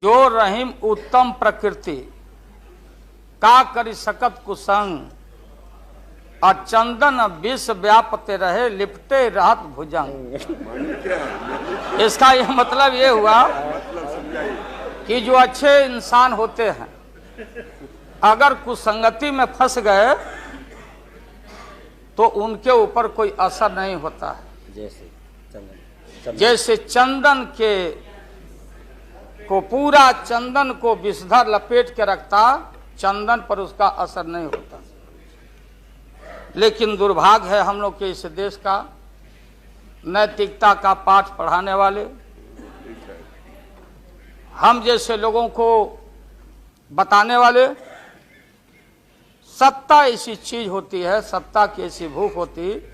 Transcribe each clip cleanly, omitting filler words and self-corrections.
जो रहीम उत्तम प्रकृति का करी सकत कुसंग और चंदन विष व्यापते रहे लिपटे रहत भुजंग। इसका यह मतलब ये हुआ कि जो अच्छे इंसान होते हैं अगर कुसंगति में फंस गए तो उनके ऊपर कोई असर नहीं होता है। जैसे चंदन के को पूरा चंदन को विषधर लपेट के रखता, चंदन पर उसका असर नहीं होता। लेकिन दुर्भाग्य है हम लोग के इस देश का, नैतिकता का पाठ पढ़ाने वाले हम जैसे लोगों को बताने वाले, सत्ता ऐसी चीज होती है, सत्ता की ऐसी भूख होती,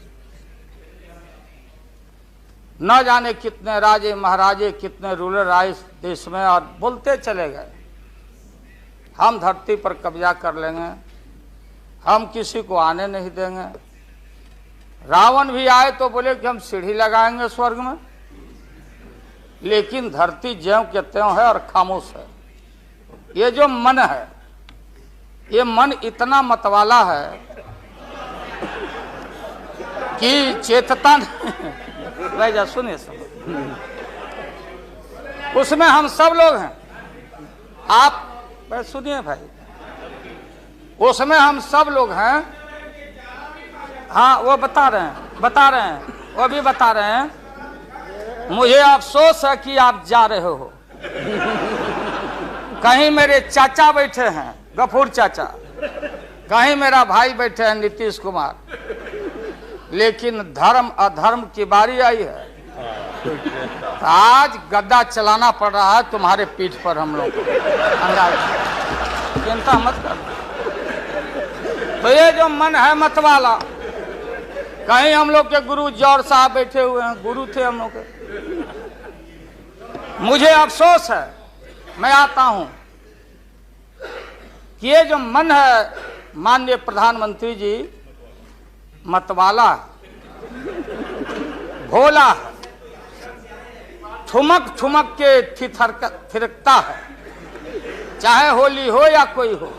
न जाने कितने राजे महाराजे कितने रूलर आए इस देश में और बोलते चले गए हम धरती पर कब्जा कर लेंगे, हम किसी को आने नहीं देंगे। रावण भी आए तो बोले कि हम सीढ़ी लगाएंगे स्वर्ग में, लेकिन धरती ज्यों के त्यों है और खामोश है। ये जो मन है, ये मन इतना मतवाला है कि चेतता नहीं। भाई जा सुनिए सब, उसमें हम सब लोग हैं। आप सुनिए भाई, उसमें हम सब लोग हैं। हाँ वो बता रहे हैं, वो भी बता रहे हैं। मुझे अफसोस है कि आप जा रहे हो। कहीं मेरे चाचा बैठे हैं, गफूर चाचा, कहीं मेरा भाई बैठे हैं नीतीश कुमार, लेकिन धर्म अधर्म की बारी आई है तो आज गद्दा चलाना पड़ रहा है तुम्हारे पीठ पर हम लोग को। चिंता मत कर। तो ये जो मन है मतवाला, कहीं हम लोग के गुरु जौहर साहब बैठे हुए हैं, गुरु थे हम लोग के। मुझे अफसोस है, मैं आता हूं कि ये जो मन है माननीय प्रधानमंत्री जी, मतवाला भोला है, ठुमक ठुमक के थिरकता है, चाहे होली हो या कोई हो।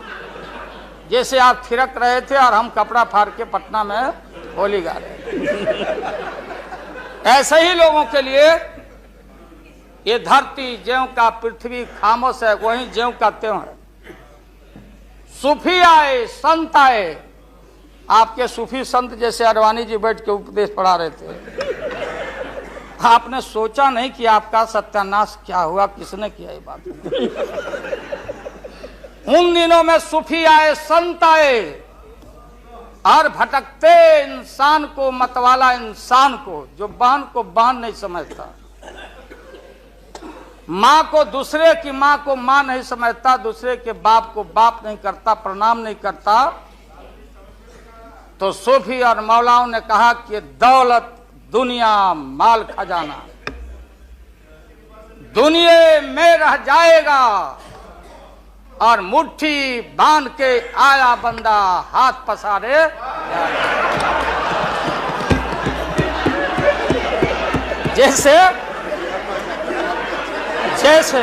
जैसे आप थिरक रहे थे और हम कपड़ा फाड़ के पटना में होली गा रहे, ऐसे ही लोगों के लिए ये धरती ज्यों का पृथ्वी खामोश है, वहीं ज्यों का त्यों है। सूफी आए, संत आए, आपके सूफी संत जैसे अडवाणी जी बैठ के उपदेश पढ़ा रहे थे। आपने सोचा नहीं कि आपका सत्यानाश क्या हुआ, किसने किया ये बात। उन दिनों में सूफी आए, संत आए और भटकते इंसान को, मतवाला इंसान को, जो बहन को बहन नहीं समझता, माँ को दूसरे की माँ को माँ नहीं समझता, दूसरे के बाप को बाप नहीं करता, प्रणाम नहीं करता, तो सूफी और मौलाओं ने कहा कि दौलत दुनिया माल खजाना दुनिया में रह जाएगा और मुट्ठी बांध के आया बंदा हाथ पसारे। जैसे जैसे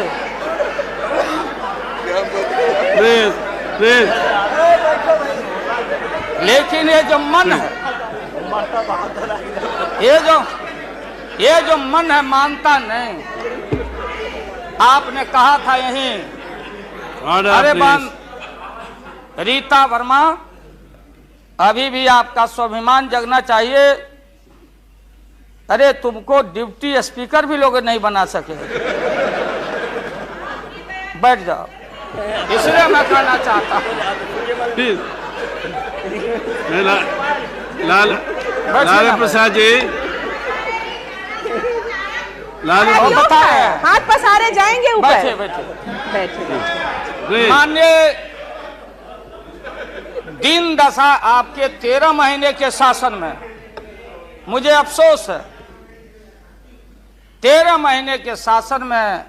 लेकिन ये जो मन है, ये जो मन है मानता नहीं। आपने कहा था यहीं, अरे बन रीता वर्मा, अभी भी आपका स्वाभिमान जगना चाहिए। अरे तुमको डिप्टी स्पीकर भी लोग नहीं बना सके। बैठ जाओ, इसलिए मैं कहना चाहता हूँ। लालू प्रसाद जी, लालू हाथ पसारे जाएंगे ऊपर। बैठे बैठे। माननीय दिन दशा आपके 13 महीने के शासन में, मुझे अफसोस है 13 महीने के शासन में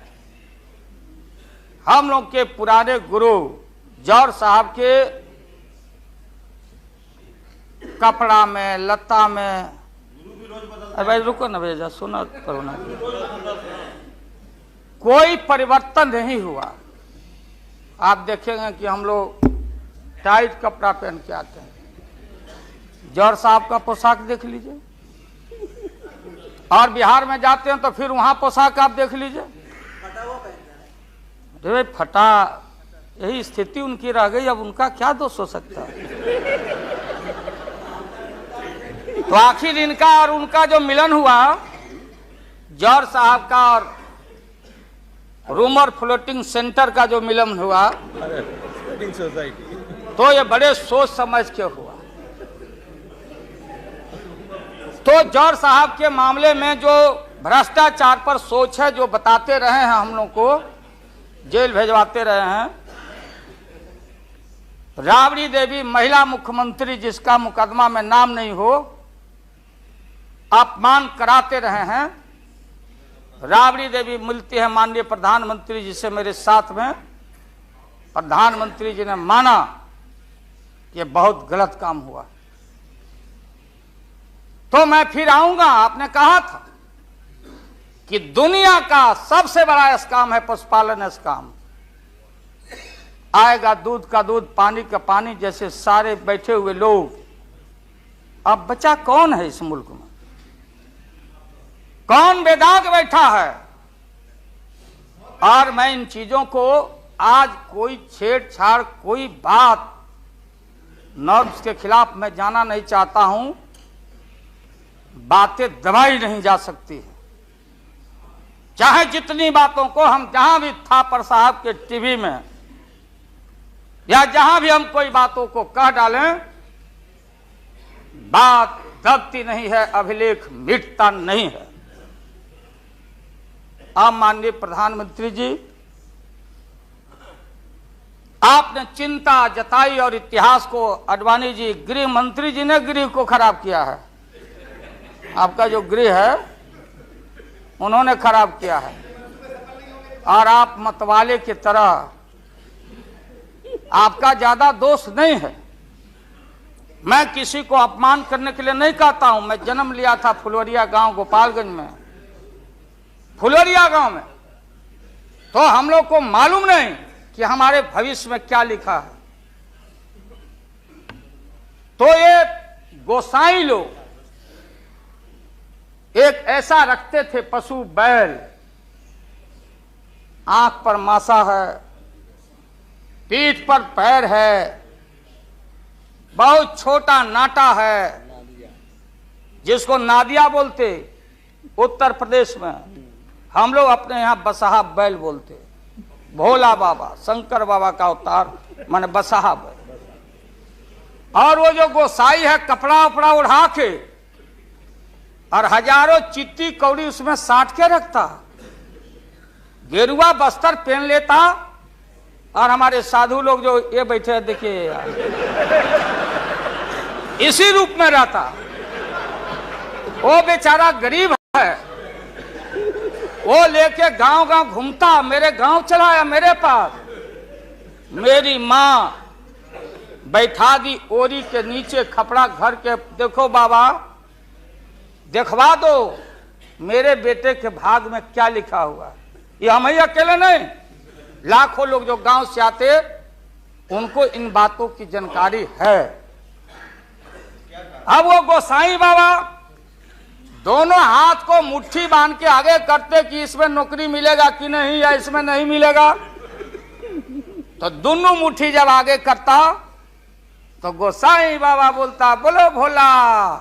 हम लोग के पुराने गुरु जौहर साहब के कपड़ा में, लता में, अरे भाई रुको ना भैया, सुना करो ना। कोई परिवर्तन नहीं हुआ। आप देखेंगे कि हम लोग टाइट कपड़ा पहन के आते हैं। जौहर साहब का पोशाक देख लीजिए, और बिहार में जाते हैं तो फिर वहां पोशाक आप देख लीजिए, फटा। यही स्थिति उनकी रह गई, अब उनका क्या दोष हो सकता है। तो आखिर इनका और उनका जो मिलन हुआ, जौहर साहब का और रूमर फ्लोटिंग सेंटर का जो मिलन हुआ, तो ये बड़े सोच समझ के हुआ। तो जौहर साहब के मामले में जो भ्रष्टाचार पर सोच है, जो बताते रहे हैं, हम लोग को जेल भेजवाते रहे हैं। राबड़ी देवी महिला मुख्यमंत्री, जिसका मुकदमा में नाम नहीं हो, अपमान कराते रहे हैं। राबड़ी देवी मिलती है माननीय प्रधानमंत्री जी से मेरे साथ में। प्रधानमंत्री जी ने माना कि बहुत गलत काम हुआ। तो मैं फिर आऊंगा। आपने कहा था कि दुनिया का सबसे बड़ा स्काम है पशुपालन स्काम। आएगा दूध का दूध, पानी का पानी, जैसे सारे बैठे हुए लोग। अब बचा कौन है इस मुल्क में? कौन बेदाग बैठा है? और मैं इन चीजों को आज कोई छेड़छाड़, कोई बात नॉर्म्स के खिलाफ मैं जाना नहीं चाहता हूं। बातें दबाई नहीं जा सकती है। चाहे जितनी बातों को हम जहां भी थापर साहब के टीवी में या जहां भी हम कोई बातों को कह डालें, बात दबती नहीं है, अभिलेख मिटता नहीं है। आप माननीय प्रधानमंत्री जी, आपने चिंता जताई और इतिहास को, आडवाणी जी, गृह मंत्री जी ने गृह को खराब किया है। आपका जो गृह है उन्होंने खराब किया है। और आप मतवाले की तरह, आपका ज्यादा दोष नहीं है। मैं किसी को अपमान करने के लिए नहीं कहता हूं। मैं जन्म लिया था फुलवरिया गांव, गोपालगंज में, फुलवरिया गांव में। तो हम लोग को मालूम नहीं कि हमारे भविष्य में क्या लिखा है। तो ये गोसाई लोग एक ऐसा रखते थे पशु बैल, आंख पर मासा है, पीठ पर पैर है, बहुत छोटा नाटा है, जिसको नादिया बोलते उत्तर प्रदेश में। हम लोग अपने यहां बसहा बैल बोलते। भोला बाबा, शंकर बाबा का अवतार माने बसहा बैल। और वो जो गोसाई है, कपड़ा उपड़ा उड़ा के और हजारों चिट्टी कौड़ी उसमें साट के रखता, गेरुआ बस्तर पहन लेता। और हमारे साधु लोग जो ये बैठे हैं, देखिए, इसी रूप में रहता। वो बेचारा गरीब है, वो लेके गांव गांव घूमता। मेरे गांव चला आया मेरे पास। मेरी मां बैठा दी ओरी के नीचे खपड़ा घर के, देखो बाबा, देखवा दो मेरे बेटे के भाग में क्या लिखा हुआ। ये हम ही अकेले नहीं, लाखों लोग जो गांव से आते, उनको इन बातों की जानकारी है। अब वो गोसाई बाबा दोनों हाथ को मुट्ठी बांध के आगे करते कि इसमें नौकरी मिलेगा कि नहीं, या इसमें नहीं मिलेगा। तो दोनों मुट्ठी जब आगे करता तो गोसाई बाबा बोलता, बोलो भोला,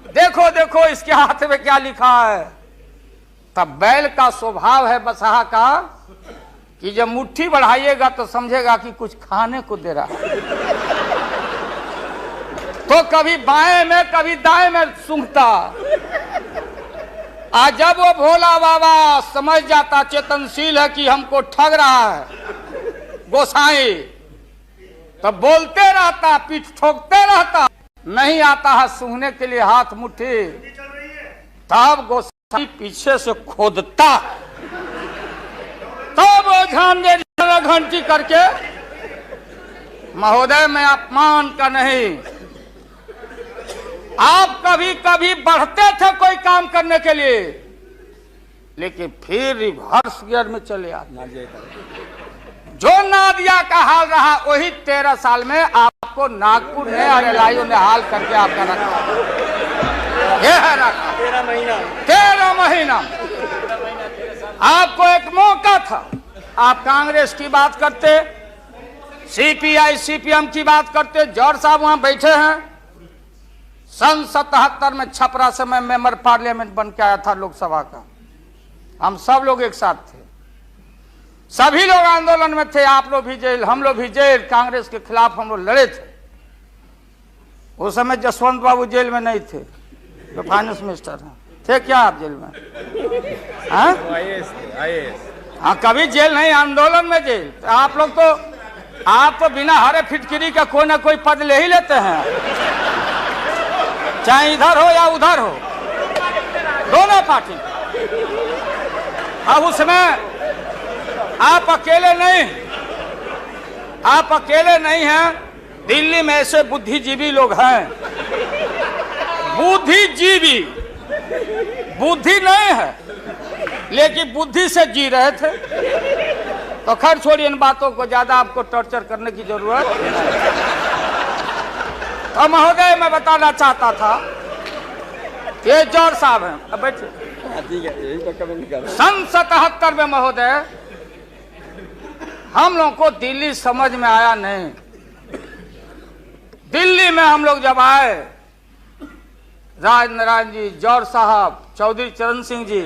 देखो देखो इसके हाथ में क्या लिखा है। तब बैल का स्वभाव है बसहा का कि जब मुट्ठी बढ़ाइएगा तो समझेगा कि कुछ खाने को दे रहा है। तो कभी बाएं में कभी दाएं में सूंघता। आज जब वो भोला बाबा समझ जाता, चेतनशील है कि हमको ठग रहा है गोसाई, तब बोलते रहता, पीठ ठोकते रहता। नहीं आता है सूंघने के लिए हाथ मुट्ठी, तब गोसाई पीछे से खोदता। तब वो ध्यान दे घंटी करके, महोदय मैं अपमान का नहीं, आप कभी कभी बढ़ते थे कोई काम करने के लिए, लेकिन फिर रिवर्स गियर में चले आते। जो नादिया का हाल रहा वही 13 साल में आपको नागपुर ने और एलआईओ ने हाल करके आपका रखा। ये है रखा 13 महीना। आपको एक मौका था, आप कांग्रेस की बात करते, सीपीआई सीपीएम की बात करते। जौहर साहब वहां बैठे हैं। सन 77 में छपरा से मैं मेंबर पार्लियामेंट बन के आया था लोकसभा का। हम सब लोग एक साथ थे, सभी लोग आंदोलन में थे। आप लोग भी जेल, हम लोग भी जेल। कांग्रेस के खिलाफ हम लोग लड़े थे। उस समय जसवंत बाबू जेल में नहीं थे, जो फाइनेंस मिनिस्टर हैं। थे क्या आप जेल में? हाँ, हाँ, कभी जेल नहीं, आंदोलन में जेल। तो आप लोग तो, आप तो बिना हरे फिटकिरी का कोई ना कोई पद ले ही लेते हैं, चाहे इधर हो या उधर हो, दोनों पार्टी। अब उसमें आप अकेले नहीं, आप अकेले नहीं हैं। दिल्ली में ऐसे बुद्धिजीवी लोग हैं, बुद्धिजीवी, बुद्धि नहीं है लेकिन बुद्धि से जी रहे थे। तो खैर छोड़िए इन बातों को, ज्यादा आपको टॉर्चर करने की जरूरत। तो महोदय मैं बताना चाहता था, ये जौहर साहब हैं, अब बैठिए। सन 77 में महोदय हम लोगों को दिल्ली समझ में आया नहीं। दिल्ली में हम लोग जब आए, राज नारायण जी, जौहर साहब, चौधरी चरण सिंह जी,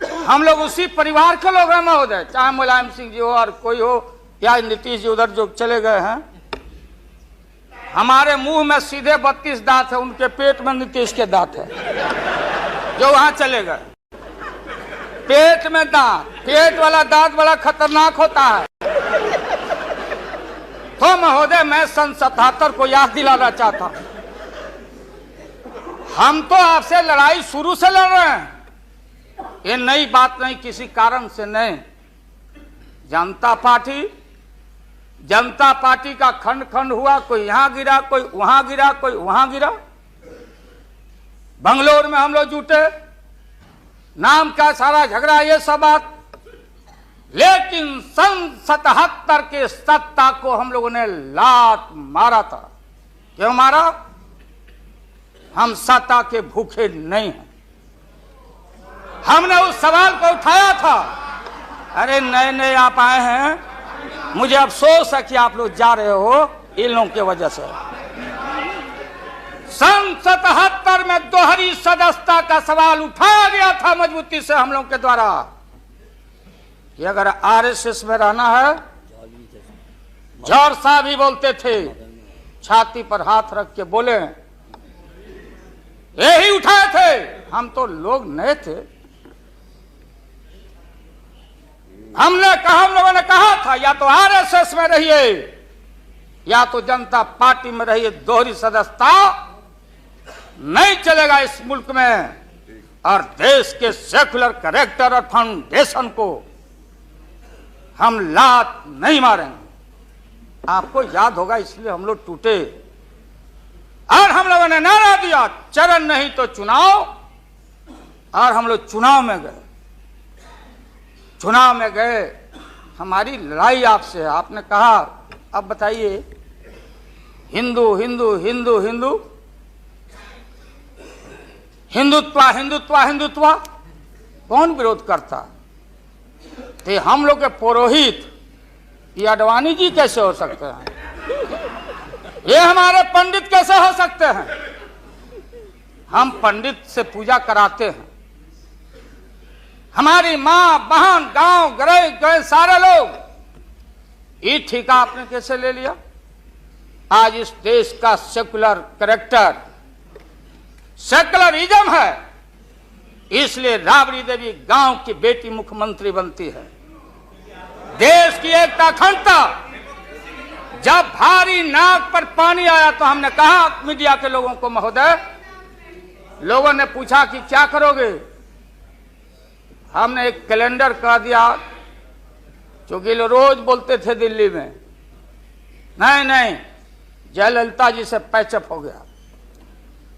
हम लोग उसी परिवार के लोग हैं महोदय, चाहे मुलायम सिंह जी हो और कोई हो, या नीतीश जी उधर जो चले गए हैं। हमारे मुंह में सीधे 32 दांत है, उनके पेट में नीतीश के दांत है, जो वहां चले गए। पेट में दांत, पेट वाला दांत बड़ा खतरनाक होता है। तो महोदय मैं सन 77 को याद दिलाना चाहता हूं, हम तो आपसे लड़ाई शुरू से लड़ रहे हैं। ये नई बात नहीं, किसी कारण से नहीं। जनता पार्टी का खंड खंड हुआ, कोई यहां गिरा, कोई वहां गिरा, कोई वहां गिरा। बंगलोर में हम लोग जुटे, नाम का सारा झगड़ा, ये सब बात। लेकिन सन 77 के सत्ता को हम लोगों ने लात मारा था। क्यों मारा? हम सत्ता के भूखे नहीं हैं। हमने उस सवाल को उठाया था। अरे नए नए आप आए हैं, मुझे अफसोस है कि आप लोग जा रहे हो इन लोगों की वजह से। सन 77 में दोहरी सदस्यता का सवाल उठाया गया था मजबूती से हम लोग के द्वारा कि अगर आरएसएस में रहना है, जौहर साहब भी बोलते थे, छाती पर हाथ रख के बोले, यही उठाए थे। हम तो लोग नए थे, हम लोगों ने कहा था या तो आरएसएस में रहिए या तो जनता पार्टी में रहिए। दोहरी सदस्यता नहीं चलेगा इस मुल्क में, और देश के सेकुलर कैरेक्टर और फाउंडेशन को हम लात नहीं मारेंगे। आपको याद होगा, इसलिए हम लोग टूटे और हम लोगों ने नारा दिया, चरण नहीं तो चुनाव। और हम लोग चुनाव में गए। चुनाव में गए, हमारी लड़ाई आपसे है। आपने कहा अब बताइए, हिंदू हिंदू हिंदू हिंदू हिंदुत्व हिंदुत्व हिंदुत्व, कौन विरोध करता? थे हम लोग के पुरोहित ये अडवाणी जी कैसे हो सकते हैं? ये हमारे पंडित कैसे हो सकते हैं? हम पंडित से पूजा कराते हैं। हमारी मां बहन गांव गए सारे लोग, ये ठेका आपने कैसे ले लिया? आज इस देश का सेकुलर कैरेक्टर, सेकुलरिज्म है, इसलिए राबड़ी देवी गांव की बेटी मुख्यमंत्री बनती है। देश की एकता अखंडता। जब भारी नाक पर पानी आया तो हमने कहा मीडिया के लोगों को, महोदय, लोगों ने पूछा कि क्या करोगे? हमने एक कैलेंडर कह दिया, क्योंकि लोग रोज बोलते थे दिल्ली में, नहीं जयललिता जी से पैचअप हो गया,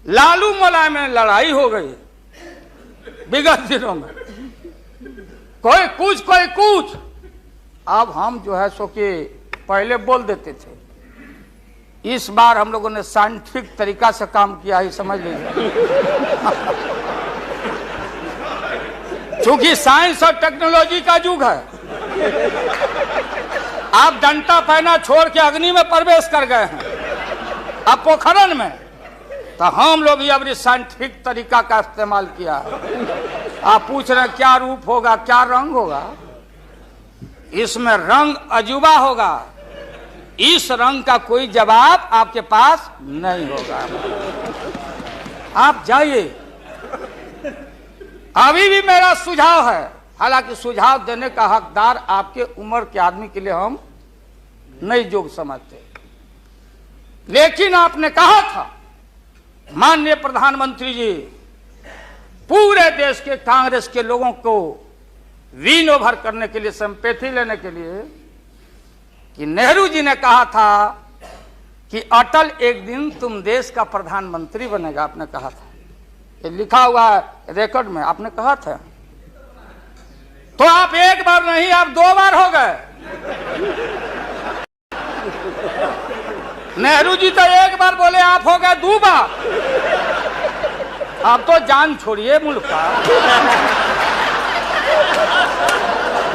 लालू मुलायम में लड़ाई हो गई, विगत दिनों में कोई कुछ। अब हम जो है सो कि पहले बोल देते थे, इस बार हम लोगों ने साइंटिफिक तरीका से काम किया ही, समझ लीजिए। क्योंकि साइंस और टेक्नोलॉजी का युग है। आप डंडा पहना छोड़ के अग्नि में प्रवेश कर गए हैं, अब पोखरण में, तो हम लोग भी अब साइंटिफिक तरीका का इस्तेमाल किया है। आप पूछ रहे हैं क्या रूप होगा, क्या रंग होगा? इसमें रंग अजूबा होगा, इस रंग का कोई जवाब आपके पास नहीं होगा। आप जाइए। अभी भी मेरा सुझाव है, हालांकि सुझाव देने का हकदार आपके उम्र के आदमी के लिए हम नहीं योग्य समझते, लेकिन आपने कहा था माननीय प्रधानमंत्री जी, पूरे देश के कांग्रेस के लोगों को विन ओवर करने के लिए, संपैथी लेने के लिए, कि नेहरू जी ने कहा था कि अटल एक दिन तुम देश का प्रधानमंत्री बनेगा। आपने कहा था, ये लिखा हुआ है रिकॉर्ड में, आपने कहा था। तो आप एक बार नहीं, आप 2 बार हो गए। नेहरू जी तो एक बार बोले, आप हो गए 2 बार। आप तो जान छोड़िए मुल्क का।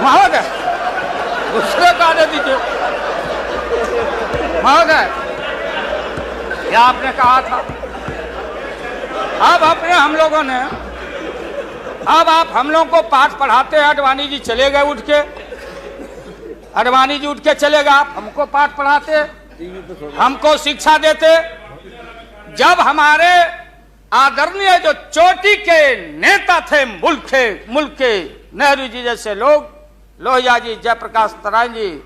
महोदय, दूसरे का दे दीजिए। महोदय, क्या आपने कहा था? अब अपने हम लोगों ने, अब आप हम लोगों को पाठ पढ़ाते हैं। अडवाणी जी चले गए उठ के, अडवाणी जी उठ के चले गए, आप हमको पाठ पढ़ाते, हमको शिक्षा देते। जब हमारे आदरणीय जो चोटी के नेता थे मुल्क के नेहरू जी जैसे लोग, लोहिया जी, जयप्रकाश नारायण जी,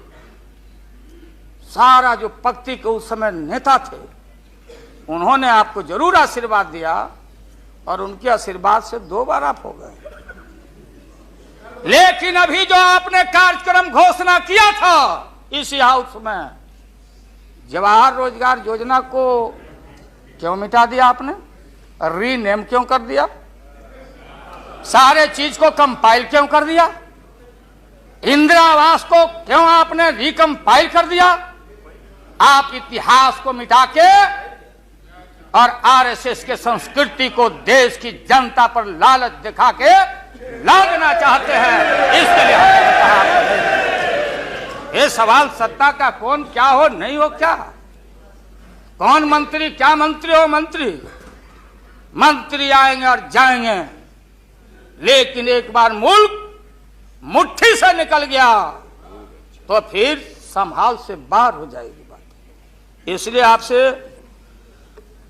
सारा जो पक्ति के उस समय नेता थे, उन्होंने आपको जरूर आशीर्वाद दिया, और उनके आशीर्वाद से 2 बार आप हो गए। लेकिन अभी जो आपने कार्यक्रम घोषणा किया था इसी हाउस में, जवाहर रोजगार योजना को क्यों मिटा दिया आपने? रीनेम क्यों कर दिया? सारे चीज को कंपाइल क्यों कर दिया? इंदिरा आवास को क्यों आपने रिकंपाइल कर दिया? आप इतिहास को मिटा के और आरएसएस के संस्कृति को देश की जनता पर लालच दिखा के लादना चाहते हैं। इसके लिए हमने कहा, ये सवाल सत्ता का कौन क्या हो नहीं हो, क्या कौन मंत्री, क्या मंत्री हो मंत्री आएंगे और जाएंगे, लेकिन एक बार मुल्क मुट्ठी से निकल गया तो फिर संभाल से बाहर हो जाएगी बात। इसलिए आपसे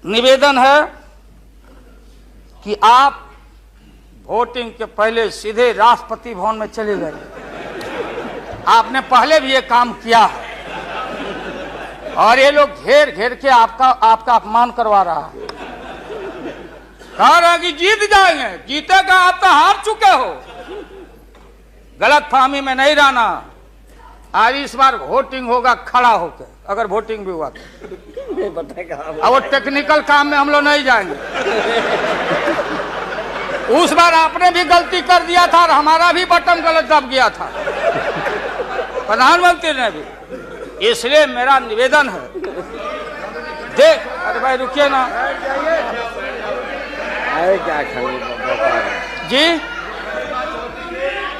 निवेदन है कि आप वोटिंग के पहले सीधे राष्ट्रपति भवन में चले गए। आपने पहले भी ये काम किया है, और ये लोग घेर घेर के आपका अपमान करवा रहा है। कह रहा कि जीत जाएंगे, जीतेगा, आप तो हार चुके हो। गलत फहमी में नहीं रहना। आज इस बार वोटिंग होगा खड़ा होकर, अगर वोटिंग भी हुआ तो। अब वो टेक्निकल काम में हम लोग नहीं जाएंगे। उस बार आपने भी गलती कर दिया था और हमारा भी बटन गलत दब गया था, प्रधानमंत्री ने भी। इसलिए मेरा निवेदन है, देख, अरे भाई रुकिए ना। अरे क्या जी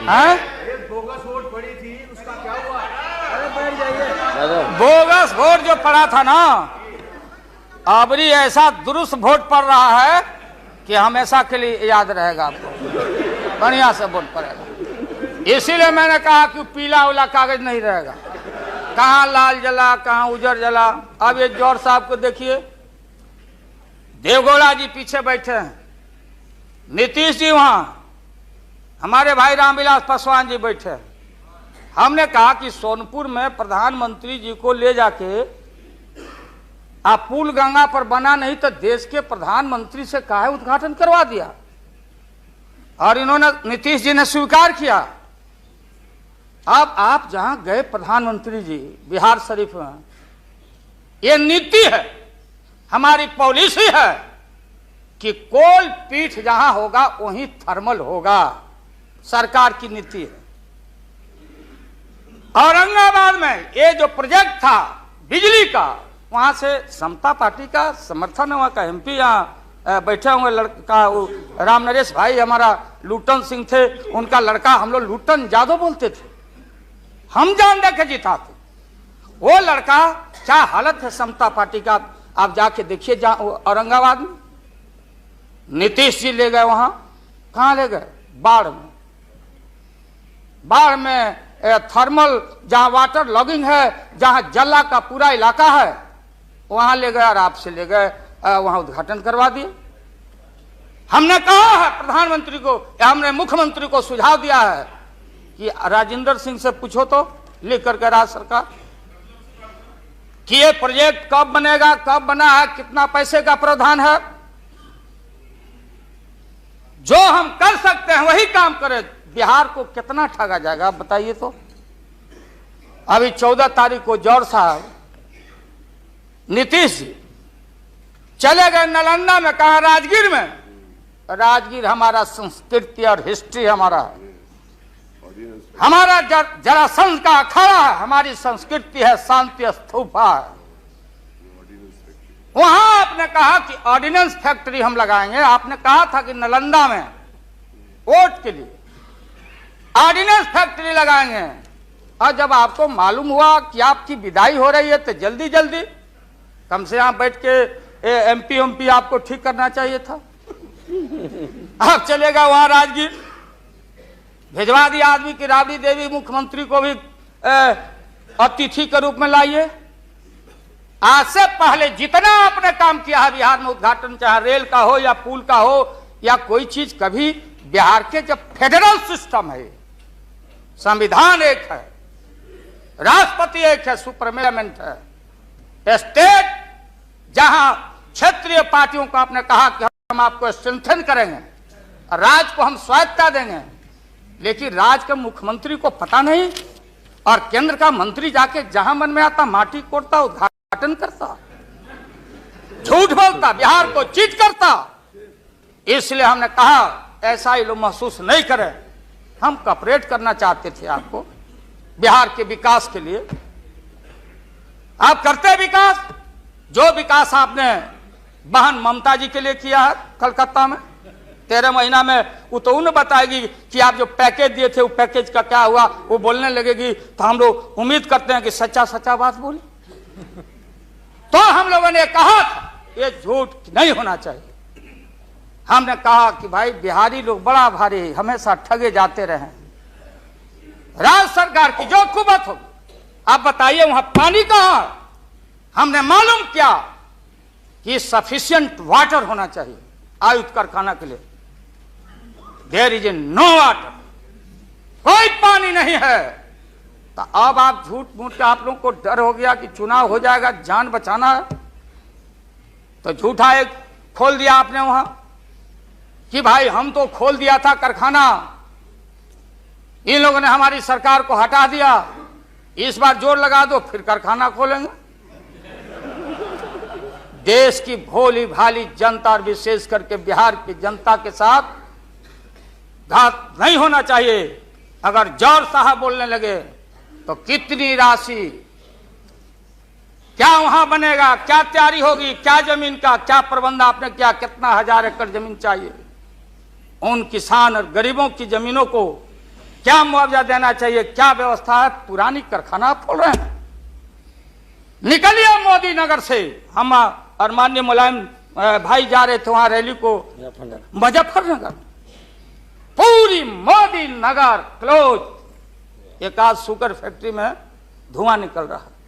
हाँ, बोगस वोट पड़ी थी, उसका क्या हुआ? अरे बैठ जाइए। बोगस वोट जो पड़ा था ना, अबरी ऐसा दुरुस्त वोट पड़ रहा है कि हमेशा के लिए याद रहेगा आपको, बढ़िया से वोट पड़ेगा। इसीलिए मैंने कहा कि पीला वाला कागज नहीं रहेगा, कहाँ लाल जला, कहाँ उजर जला। अब ये जौहर साहब को देखिए, देवगौड़ा जी पीछे बैठे हैं, नीतीश जी वहां, हमारे भाई रामविलास पासवान जी बैठे। हमने कहा कि सोनपुर में प्रधानमंत्री जी को ले जाके आप पुल गंगा पर बना नहीं तो देश के प्रधानमंत्री से काहे उद्घाटन करवा दिया, और इन्होंने, नीतीश जी ने स्वीकार किया। अब आप जहां गए प्रधानमंत्री जी बिहार शरीफ में, ये नीति है, हमारी पॉलिसी है कि कोल पीठ जहां होगा वहीं थर्मल होगा, सरकार की नीति है। औरंगाबाद में ये जो प्रोजेक्ट था बिजली का, वहां से समता पार्टी का समर्थन है, वहां का एमपी यहाँ बैठे हुए लड़का राम नरेश भाई हमारा लूटन सिंह थे, उनका लड़का हम लोग लूटन जादव बोलते थे, हम जान देखे जीता थे। वो लड़का क्या हालत है समता पार्टी का, आप जाके देखिए औरंगाबाद में। नीतीश जी ले गए वहां, कहां ले गए? बाढ़ में। बाढ़ में थर्मल जहां वाटर लॉगिंग है, जहां जला का पूरा इलाका है, वहां ले गए और आपसे ले गए, वहां उद्घाटन करवा दिए। हमने कहा है प्रधानमंत्री को, हमने मुख्यमंत्री को सुझाव दिया है कि राजेंद्र सिंह से पूछो तो लिख करके राज्य सरकार कि ये प्रोजेक्ट कब बनेगा, कब बना है, कितना पैसे का प्रावधान है। जो हम कर सकते हैं वही काम करें। बिहार को कितना ठगा जाएगा आप बताइए तो। अभी 14 तारीख को जौहर साहब नीतीश जी चले गए नालंदा में, कहा राजगीर में। राजगीर हमारा संस्कृति और हिस्ट्री हमारा है, हमारा जरासंध का अखाड़ा है, हमारी संस्कृति है, शांति स्तूपा है। वहां आपने कहा कि ऑर्डिनेंस फैक्ट्री हम लगाएंगे। आपने कहा था कि नालंदा में वोट के लिए ऑर्डिनेंस फैक्ट्री लगाएंगे, और जब आपको मालूम हुआ कि आपकी विदाई हो रही है तो जल्दी जल्दी कम से यहां बैठ के एमपी आपको ठीक करना चाहिए था। आप चलेगा वहां राजगीर, भिजवा दिया आदमी की राबड़ी देवी मुख्यमंत्री को भी अतिथि के रूप में लाइए। आज से पहले जितना आपने काम किया है बिहार में, उद्घाटन चाहे रेल का हो या पुल का हो या कोई चीज, कभी बिहार के जब फेडरल सिस्टम है, संविधान एक है, राष्ट्रपति एक है, सुपरमेंट है, स्टेट जहां क्षेत्रीय पार्टियों को आपने कहा कि हम आपको स्ट्रेंथन करेंगे, राज्य को हम स्वायत्तता देंगे, लेकिन राज्य के मुख्यमंत्री को पता नहीं, और केंद्र का मंत्री जाके जहां मन में आता माटी कोड़ता, उद्घाटन करता, झूठ बोलता, बिहार को चीट करता। इसलिए हमने कहा ऐसा ही लोग महसूस नहीं करें। हम कॉपरेट करना चाहते थे आपको बिहार के विकास के लिए। आप करते विकास, जो विकास आपने बहन ममता जी के लिए किया है कलकत्ता में 13 महीना में, वो तो उन्हें बताएगी कि आप जो पैकेज दिए थे वो पैकेज का क्या हुआ, वो बोलने लगेगी। तो हम लोग उम्मीद करते हैं कि सच्चा सच्चा बात बोले। तो हम लोगों ने कहा था ये झूठ नहीं होना चाहिए। हमने कहा कि भाई बिहारी लोग बड़ा भारी, हमेशा ठगे जाते रहे। राज्य सरकार की जो कुबत होगी, आप बताइए वहां पानी कहां? हमने मालूम किया कि सफिशिएंट वाटर होना चाहिए आयुध कारखाना के लिए। देयर इज नो वाटर, कोई पानी नहीं है। तो अब आप झूठ मूठ के आप लोगों को डर हो गया कि चुनाव हो जाएगा, जान बचाना है, तो झूठा एक खोल दिया आपने वहां कि भाई हम तो खोल दिया था कारखाना, इन लोगों ने हमारी सरकार को हटा दिया, इस बार जोर लगा दो फिर कारखाना खोलेंगे। देश की भोली भाली जनता और विशेष करके बिहार की जनता के साथ घात नहीं होना चाहिए। अगर जौहर साहब बोलने लगे तो कितनी राशि, क्या वहां बनेगा, क्या तैयारी होगी, क्या जमीन का क्या प्रबंध आपने किया, कितना 1000 एकड़ जमीन चाहिए, उन किसान और गरीबों की जमीनों को क्या मुआवजा देना चाहिए, क्या व्यवस्था है। पुरानी कारखाना खोल रहे हैं। निकलिए मोदी नगर से, हम और माननीय मुलायम भाई जा रहे थे वहां रैली को मुजफ्फरनगर, पूरी मोदी नगर क्लोज। एक आध शुगर फैक्ट्री में धुआं निकल रहा है।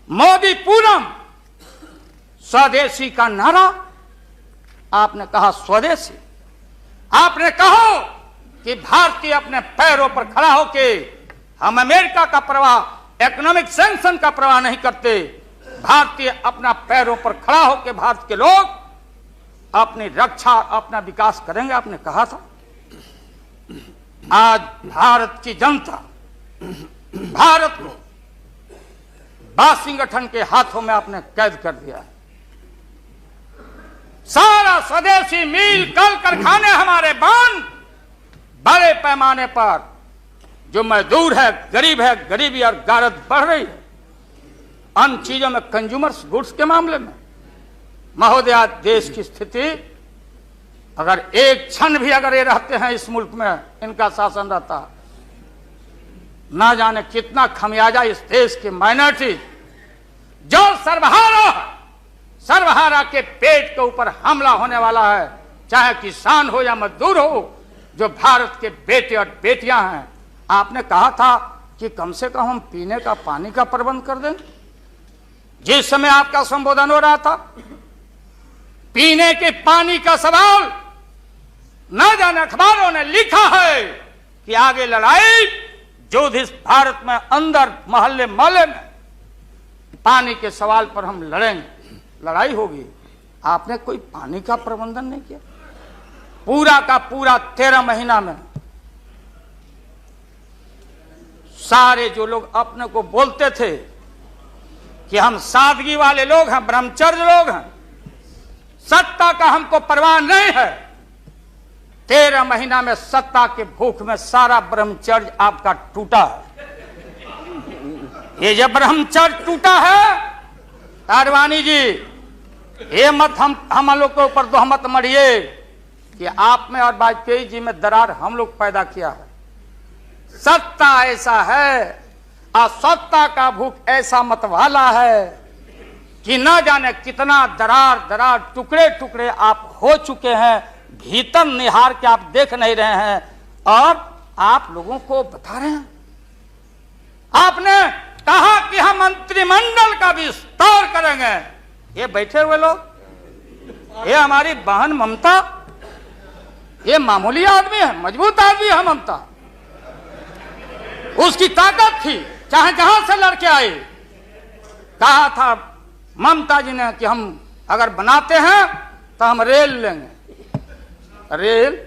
मोदी पूनम, स्वदेशी का नारा आपने कहा, स्वदेशी आपने कहो कि भारतीय अपने पैरों पर खड़ा होके, हम अमेरिका का प्रवाह, इकोनॉमिक सैंक्शन का प्रवाह नहीं करते। भारतीय अपना पैरों पर खड़ा होके भारत के लोग अपनी रक्षा, अपना विकास करेंगे, आपने कहा था। आज भारत की जनता भारत को वाशिंगटन के हाथों में आपने कैद कर दिया है। सारा स्वदेशी मील कल कारखाने हमारे बंद। बड़े पैमाने पर जो मजदूर है, गरीबी और गारत बढ़ रही है अन्य चीजों में, कंज्यूमर्स गुड्स के मामले में। महोदय, आज देश की स्थिति, अगर एक क्षण भी अगर ये रहते हैं इस मुल्क में, इनका शासन रहता, ना जाने कितना खमियाजा इस देश की माइनॉरिटी जो सर्वहारा के पेट के ऊपर हमला होने वाला है, चाहे किसान हो या मजदूर हो, जो भारत के बेटे और बेटियां हैं। आपने कहा था कि कम से कम हम पीने का पानी का प्रबंध कर दें। जिस समय आपका संबोधन हो रहा था, पीने के पानी का सवाल, न जाने अखबारों ने लिखा है कि आगे लड़ाई जो इस भारत में अंदर मोहल्ले में पानी के सवाल पर हम लड़ेंगे, लड़ाई होगी। आपने कोई पानी का प्रबंधन नहीं किया। पूरा का पूरा 13 महीना में सारे जो लोग अपने को बोलते थे कि हम सादगी वाले लोग हैं, ब्रह्मचर्य लोग हैं, सत्ता का हमको परवाह नहीं है, 13 महीना में सत्ता के भूख में सारा ब्रह्मचर्य आपका टूटा है। ये जब ब्रह्मचर्य टूटा है, आडवाणी जी, ये मत हम लोग के ऊपर तोहमत मढ़िए कि आप में और वाजपेयी जी में दरार हम लोग पैदा किया है। सत्ता ऐसा है और सत्ता का भूख ऐसा मतवाला है कि न जाने कितना दरार टुकड़े टुकड़े आप हो चुके हैं, भीतर निहार के आप देख नहीं रहे हैं और आप लोगों को बता रहे हैं। आपने कहा कि हम मंत्रिमंडल का विस्तार करेंगे। ये बैठे हुए लोग, ये हमारी बहन ममता, ये मामूली आदमी है, मजबूत आदमी है ममता। उसकी ताकत थी, चाहे जहां से लड़के आए। कहा था ममता जी ने कि हम अगर बनाते हैं तो हम रेल लेंगे। रेल,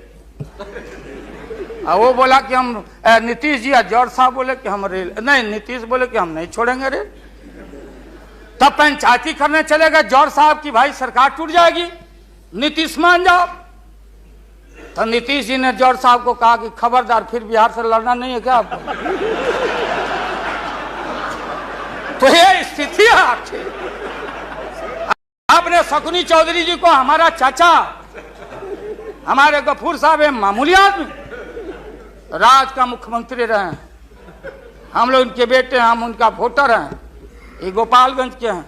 वो बोला कि हम, नीतीश जी या जॉर्ज साहब बोले कि हम रेल नहीं, नीतीश बोले कि हम नहीं छोड़ेंगे रेल। तब पंचायती करने चले गए जॉर्ज साहब की भाई सरकार टूट जाएगी, नीतीश मान जाओ। तो नीतीश जी ने जॉर्ज साहब को कहा कि खबरदार, फिर बिहार से लड़ना नहीं है क्या आपको? तो ये स्थिति है आपकी। आपने शकुनी चौधरी जी को, हमारा चाचा, हमारे गफूर साहब, मामूली आदमी, राज का मुख्यमंत्री रहे हैं, हम लोग उनके बेटे हैं, हम उनका वोटर हैं, ये गोपालगंज के हैं,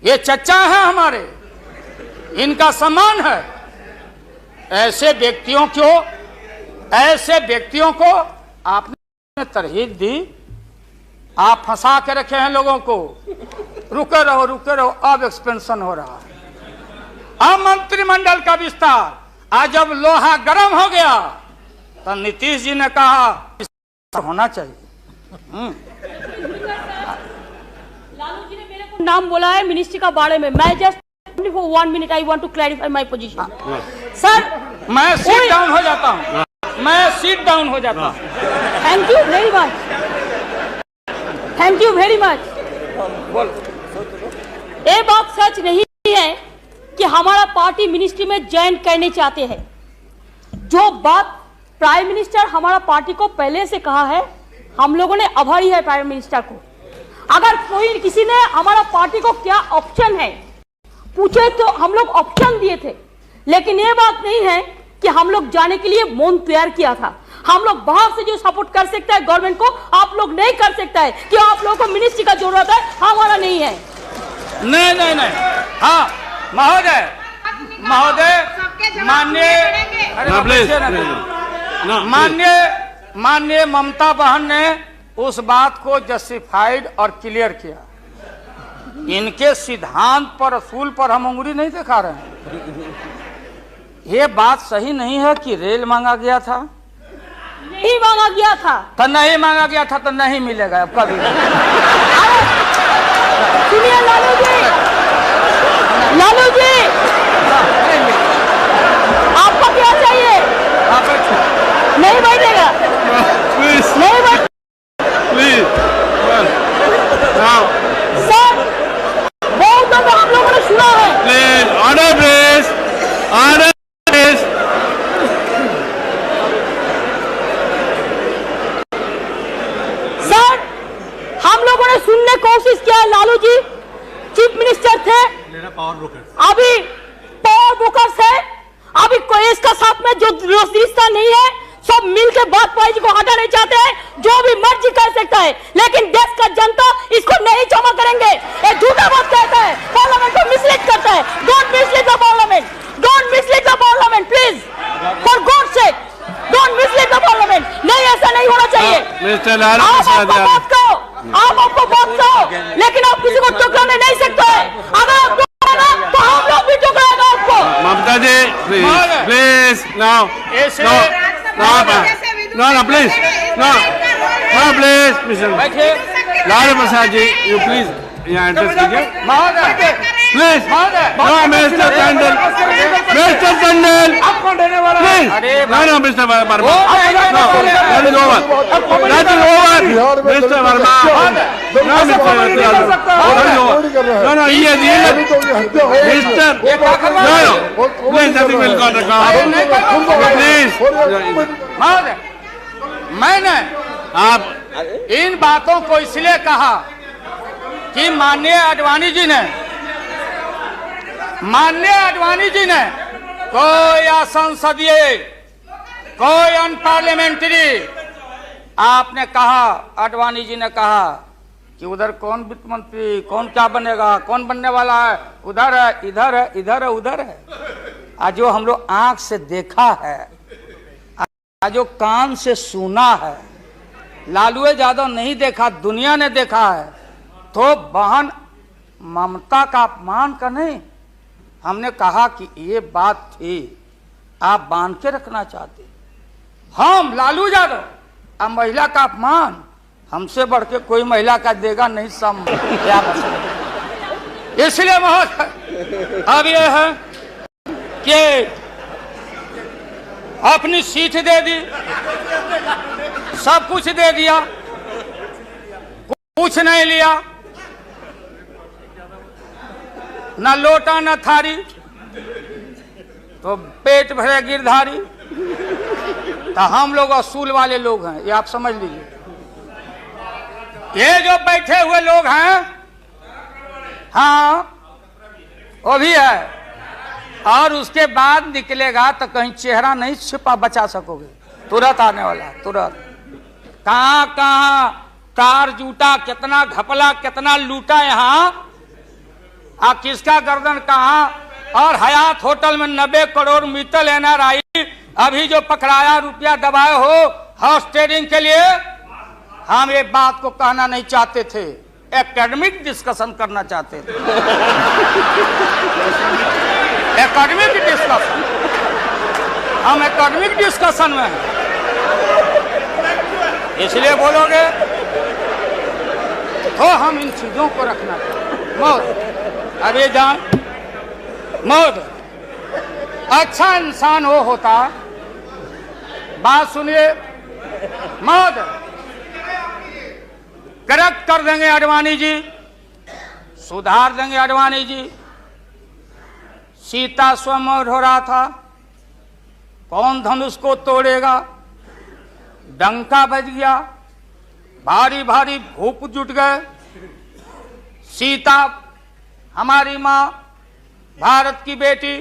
ये चचा हैं हमारे, इनका सम्मान है। ऐसे व्यक्तियों को आपने तरहीब दी, आप फंसा के रखे हैं लोगों को। रुके रहो, अब एक्सपेंशन हो रहा है। अब मंत्रिमंडल का विस्तार, आज जब लोहा गर्म हो गया तो नीतीश जी ने कहा होना चाहिए। लालू जी ने मेरे को नाम बोला है मिनिस्ट्री का बारे में। मैं just for 1 minute I want to clarify my position. Sir, मैं सीट डाउन हो जाता हूँ, thank you very much, thank you very much. ये बात सच नहीं है कि हमारा पार्टी मिनिस्ट्री में ज्वाइन करने चाहते हैं। जो बात प्राइम मिनिस्टर हमारा पार्टी को पहले से कहा है, हम लोगों ने आभारी है प्राइम मिनिस्टर को। अगर कोई किसी ने हमारा पार्टी को क्या ऑप्शन है पूछे तो हम लोग ऑप्शन दिए थे, लेकिन ये बात नहीं है कि हम लोग जाने के लिए मन तैयार किया था। हम लोग बाहर से जो सपोर्ट कर सकता है गवर्नमेंट को, आप लोग नहीं कर सकता है कि आप लोगों को मिनिस्ट्री का जरूरत है, हमारा नहीं है। नहीं, हाँ महोदय, माननीय ममता बहन ने उस बात को जस्टिफाइड और क्लियर किया। इनके सिद्धांत पर, असूल पर हम उंगली नहीं दिखा रहे हैं। ये बात सही नहीं है कि रेल मांगा गया था, नहीं मांगा गया था तो नहीं मांगा गया था तो नहीं मिलेगा अब कभी। सुनिए लालू जी, आपको क्या चाहिए? नहीं बैठेगा, नहीं बैठ। सर, बहुत दफा हम लोगों ने सुना है। कोशिश किया है। लालू जी चीफ मिनिस्टर थे, अभी पावर ब्रोकर्स है, अभी कोई इसका साथ में जो रिश्ता नहीं है, सब मिलकर वाजपेयी जी को हटाना चाहते हैं। जो भी मर्जी कर सकता है, लेकिन देश का जनता इसको नहीं क्षमा करेंगे। ये झूठा बात कहता है, पार्लियामेंट को मिसलीड करता है। Don't mislead the parliament, don't mislead the parliament please, for God sake, don't mislead the parliament. नहीं, ऐसा नहीं होना चाहिए। आप आपको बात कहो, लेकिन आप किसी को टुकराने नहीं सकते। अगर आप टुकराना तो हम लोग भी टुकराएगा आपको। Mamata ji please now no please no please mister Lalu Prasad ji you please यहाँ एड्रेस कीजिए please no mister Tandon please no mister Verma that is over mister Verma no mister ये mister please nothing will go please. मैंने आप इन बातों को इसलिए कहा कि माननीय आडवाणी जी ने कोई असंसदीय, कोई अनपार्लियामेंट्री, आपने कहा, आडवाणी जी ने कहा कि उधर कौन वित्त मंत्री, कौन क्या बनेगा, कौन बनने वाला है, उधर है, इधर है, इधर है, उधर है। आज जो हम लोग आंख से देखा है, आज जो कान से सुना है, लालू यादव नहीं देखा, दुनिया ने देखा है। तो बहन ममता का अपमान का नहीं, हमने कहा कि ये बात थी, आप बांध के रखना चाहते। हम लालू यादव, अब महिला का अपमान हमसे बढ़ के कोई महिला का देगा नहीं, सम क्या बचा। इसलिए महोदय अब यह है कि अपनी सीट दे दी, सब कुछ दे दिया, कुछ नहीं लिया, न लोटा न थारी, तो पेट भरे गिरधारी। तो हम लोग असूल वाले लोग हैं, ये आप समझ लीजिए। ये जो बैठे हुए लोग हैं, हाँ वो भी है, और उसके बाद निकलेगा तो कहीं चेहरा नहीं छिपा बचा सकोगे, तुरंत आने वाला, तुरंत। कहां कहां कार जूटा, कितना घपला, कितना लूटा यहाँ, किसका गर्दन कहां। और हयात होटल में 90 करोड़ मित्तल NRI अभी जो पकड़ाया, रुपया दबाए हो हाउस ट्रेडिंग के लिए। हम ये बात को कहना नहीं चाहते थे, एकेडमिक डिस्कशन करना चाहते थे, एकेडमिक डिस्कशन। हम एकेडमिक डिस्कशन में हैं, इसलिए बोलोगे तो हम इन चीजों को रखना चाहिए। मौत अभी जान मौत अच्छा इंसान वो होता, बात सुनिए, मौत करेक्ट कर देंगे आडवाणी जी, सुधार देंगे आडवाणी जी। सीता स्वयंवर हो रहा था, कौन धनुष को तोड़ेगा, डंका बज गया, भारी भारी भूप जुट गए। सीता हमारी माँ, भारत की बेटी,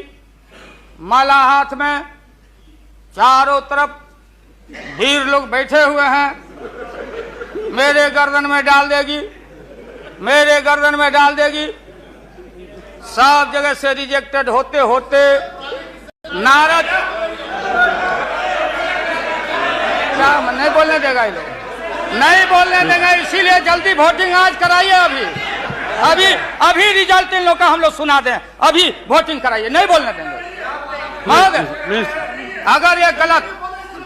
माला हाथ में, चारों तरफ वीर लोग बैठे हुए हैं। मेरे गर्दन में डाल देगी, मेरे गर्दन में डाल देगी। सब जगह से रिजेक्टेड होते होते नारद क्या नहीं बोलने देगा, ये लोग नहीं बोलने देगा, इसीलिए जल्दी वोटिंग आज कराइए। अभी अभी रिजल्ट इन लोग का हम लोग सुना दें, अभी वोटिंग कराइए, नहीं बोलने देंगे। अगर ये गलत,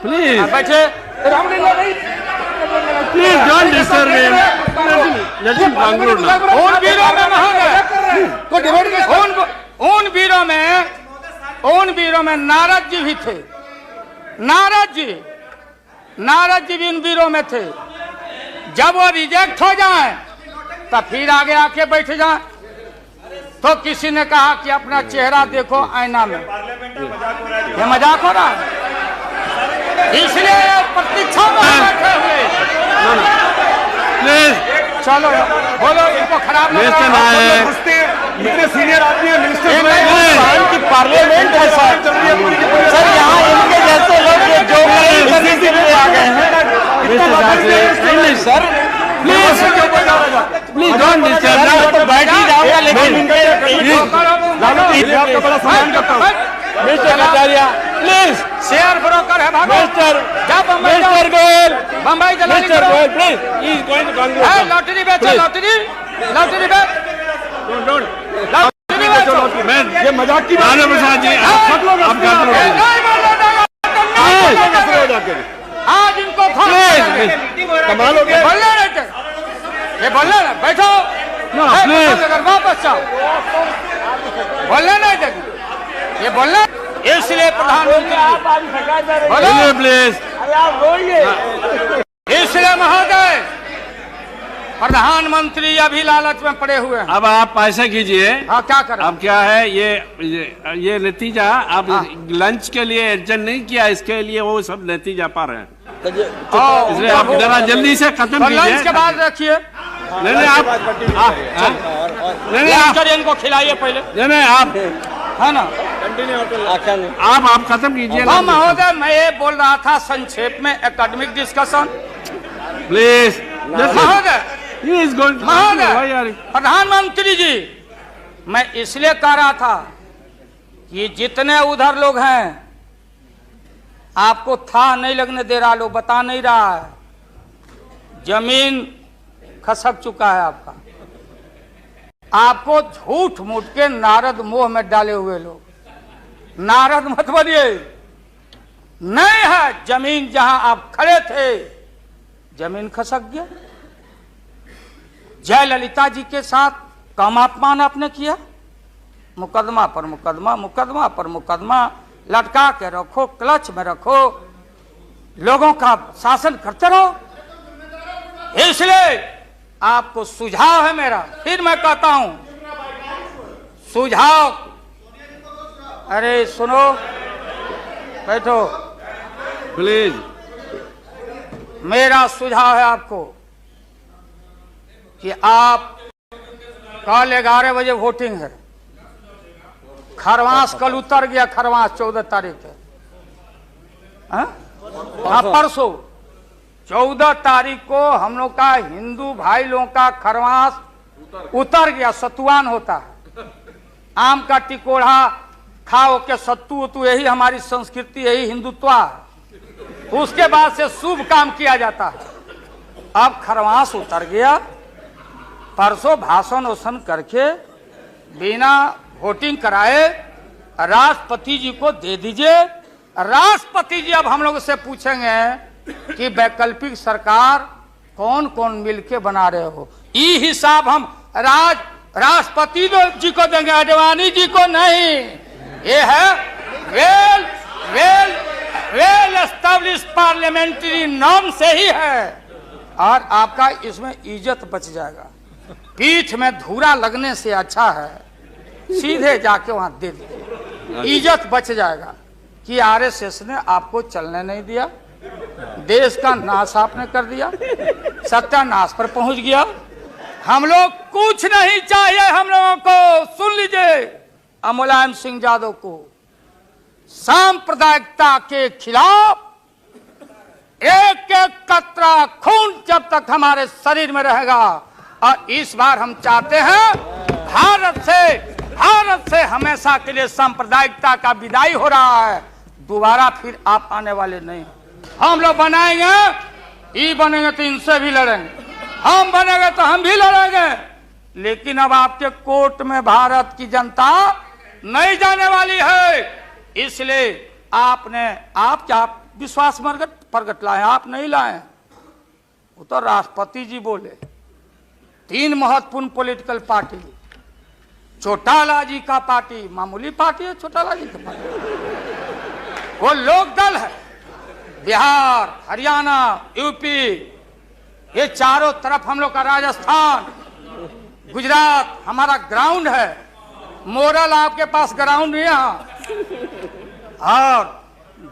प्लीज बैठे, please don't disturb him, let him conclude now. उन वीरों में उन वीरों में नारद जी भी थे, नारद जी भी उन वीरों में थे। जब वो रिजेक्ट हो जाए तो फिर आगे आके बैठ जाए। तो किसी ने कहा कि अपना चेहरा देखो आईना में, ये मजाक हो रहा है, इसलिए प्रतीक्षा में बैठे हुए। प्लीज चलो बोलो, इनको खराब लग मिनिस्टर रहा है। नायक, इतने सीनियर आदमी है मिनिस्टर की पार्लियामेंट है सर, यहाँ इनके जैसे लोग जो करने के लिए आ गए हैं। नहीं sir, please please don't disturb. तो बैठ ही जाऊंगा, लेकिन आपका बड़ा सम्मान करता हूँ। Mister Kataria please, share broker है भागो। मिस्टर जा बम्बई जाओ। मिस्टर गोयल, बम्बई दलाली मिस्टर करो। Goyal please, he is going to है, कांग्रेस। लॉटरी बेचो, Please. लॉटरी बेच, लॉटरी बेचो। मैं ये मजाक की बात लालू प्रसाद जी, सब लोग आप क्या नहीं बोलना हो जाके आज इनको कमाल हो गया। बोलने नहीं थे, ये बोलने ना, बैठो। No, है, please. अगर वापस जाओ, बोलने नहीं देंगे, ये बोलना। इसलिए प्रधानमंत्री बोलो, प्लीज, इसलिए महोदय प्रधानमंत्री अभी लालच में पड़े हुए हैं। अब आप ऐसा कीजिए, हाँ, क्या करें? अब क्या है ये नतीजा आप लंच के लिए एडजस्ट नहीं किया, इसके लिए वो सब नतीजा पा रहे हैं, इसलिए आप जरा जल्दी से खत्म तो कीजिए। लंच के बाद रखिए, नहीं नहीं आप नहीं नहीं लंच करिए, इनको खिलाइए पहले, नहीं आप है ना? आप खत्म कीजिए हाँ महोदय, मैं ये बोल रहा था संक्षेप में एकेडमिक डिस्कशन। प्लीज। महोदय महोदय प्रधानमंत्री जी, मैं इसलिए कह रहा था कि जितने उधर लोग हैं आपको था नहीं लगने दे रहा, लोग बता नहीं रहा है, जमीन खसक चुका है आपका। आपको झूठ मूठ के नारद मोह में डाले हुए लोग, नारद मत बनिए। नहीं है जमीन, जहां आप खड़े थे जमीन खसक गया। जयललिता जी के साथ कम अपमान आपने किया, मुकदमा पर मुकदमा, मुकदमा पर मुकदमा लटका के रखो, क्लच में रखो, लोगों का शासन करते रहो। इसलिए आपको सुझाव है मेरा, फिर मैं कहता हूं सुझाव, अरे सुनो, बैठो, प्लीज। मेरा सुझाव है आपको कि आप कल 11 बजे वोटिंग है, खरवास कल उतर गया, खरवास 14 तारीख है, हाँ परसों 14 तारीख को हम लोग का हिंदू भाई लोगों का खरवास उतर गया, सतुआन होता है, आम का टिकोड़ा खाओ के सत्तू उतू, यही हमारी संस्कृति, यही हिंदुत्व है। उसके बाद से शुभ काम किया जाता है। अब खरवास उतर गया, परसों भाषण वोषण करके बिना वोटिंग कराए राष्ट्रपति जी को दे दीजिए। राष्ट्रपति जी अब हम लोग से पूछेंगे कि वैकल्पिक सरकार कौन कौन मिलके बना रहे हो, ये हिसाब हम राष्ट्रपति जी को देंगे, आडवाणी जी को नहीं। ये है well well well establish parliamentary norm से ही है, और आपका इसमें इज्जत बच जाएगा। पीठ में धूरा लगने से अच्छा है सीधे जाके वहां दे दीजिए, इज्जत बच जाएगा। कि आरएसएस ने आपको चलने नहीं दिया, देश का नाश आपने कर दिया, सत्यानाश पर पहुंच गया। हम लोग कुछ नहीं चाहिए, हम लोगों को सुन लीजिए, मुलायम सिंह यादव को सांप्रदायिकता के खिलाफ एक एक कतरा खून जब तक हमारे शरीर में रहेगा, और इस बार हम चाहते हैं भारत से हमेशा के लिए सांप्रदायिकता का विदाई हो रहा है, दोबारा फिर आप आने वाले नहीं। हम लोग बनाएंगे, ये बनेंगे तो इनसे भी लड़ेंगे, हम बनेंगे तो हम भी लड़ेंगे, लेकिन अब आपके कोर्ट में भारत की जनता नहीं जाने वाली है। इसलिए आप क्या विश्वास प्रगट लाए, आप नहीं लाए, वो तो राष्ट्रपति जी बोले। 3 महत्वपूर्ण पॉलिटिकल पार्टी, चौटाला जी का पार्टी मामूली पार्टी है, चौटाला जी का पार्टी वो लोक दल है, बिहार, हरियाणा, यूपी, ये चारों तरफ हम लोग का, राजस्थान, गुजरात हमारा ग्राउंड है। मोरल आपके पास ग्राउंड नहीं है। और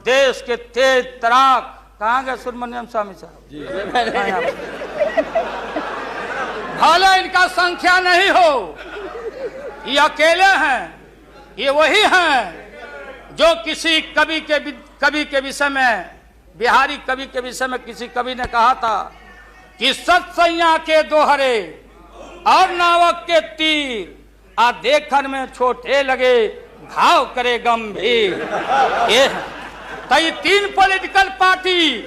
देश के तेज तराक कहाँ गए सुब्रमण्यम स्वामी साहब, भले इनका संख्या नहीं हो, ये अकेले हैं, ये वही हैं जो किसी कवि के विषय में, बिहारी कवि के विषय में किसी कवि ने कहा था कि सत्सैया के दोहरे और नावक के तीर आ देखन में छोटे लगे घाव करे गंभीर। ये तो ये 3 पॉलिटिकल पार्टी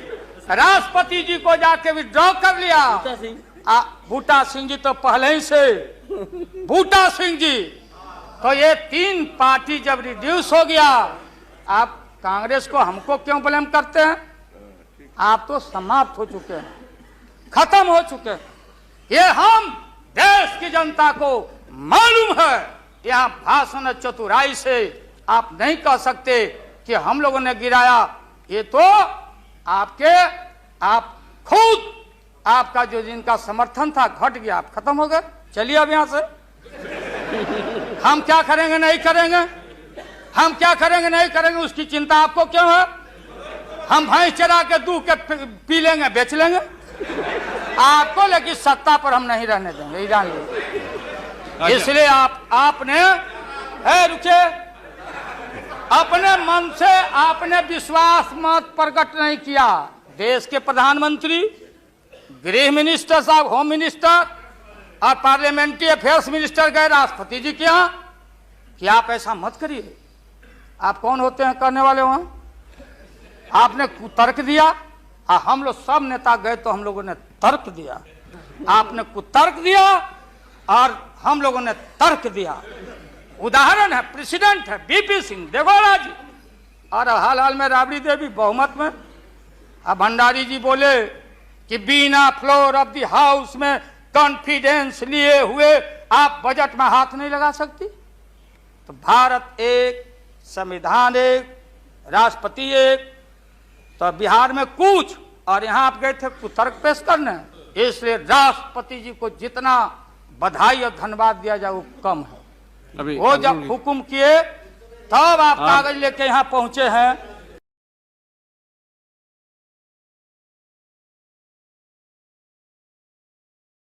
राष्ट्रपति जी को जाके विड्रॉ कर लिया। बूटा सिंह जी तो पहले ही से, बूटा सिंह जी, तो ये 3 पार्टी जब रिड्यूस हो गया, आप कांग्रेस को हमको क्यों ब्लेम करते हैं? आप तो समाप्त हो चुके हैं, खत्म हो चुके हैं। ये हम देश की जनता को मालूम है। यहाँ भाषण चतुराई से आप नहीं कह सकते कि हम लोगों ने गिराया। ये तो आप खुद, आपका जो जिनका समर्थन था घट गया, आप खत्म हो गए। चलिए अब यहाँ से हम क्या करेंगे नहीं करेंगे, हम क्या करेंगे नहीं करेंगे उसकी चिंता आपको क्यों है? हम भैंस चरा के दूध के पी लेंगे, बेच लेंगे आपको, लेकिन सत्ता पर हम नहीं रहने देंगे, जान लीजिए। इसलिए आपने रुके, अपने मन से आपने विश्वास मत प्रकट नहीं किया। देश के प्रधानमंत्री, गृह मिनिस्टर साहब, होम मिनिस्टर और पार्लियामेंट्री अफेयर्स मिनिस्टर गए राष्ट्रपति जी के यहाँ कि आप ऐसा मत करिए। आप कौन होते हैं करने वाले? वहां आपने कुतर्क दिया और हम लोग सब नेता गए तो हम लोगों ने तर्क दिया। आपने कुतर्क दिया और हम लोगों ने तर्क दिया। उदाहरण है, प्रेसिडेंट है बीपी सिंह देगौड़ा जी, और हाल हाल में राबड़ी देवी बहुमत में। अब भंडारी जी बोले कि बिना फ्लोर ऑफ द हाउस में कॉन्फिडेंस लिए हुए आप बजट में हाथ नहीं लगा सकती। तो भारत एक, संविधान एक, राष्ट्रपति एक, तो बिहार में कुछ, और यहां आप गए थे कुतर्क पेश करने। इसलिए राष्ट्रपति जी को जितना बधाई और धन्यवाद दिया जाए वो कम है। वो जब हुक्म किए तब आप कागज लेके यहां पहुंचे हैं।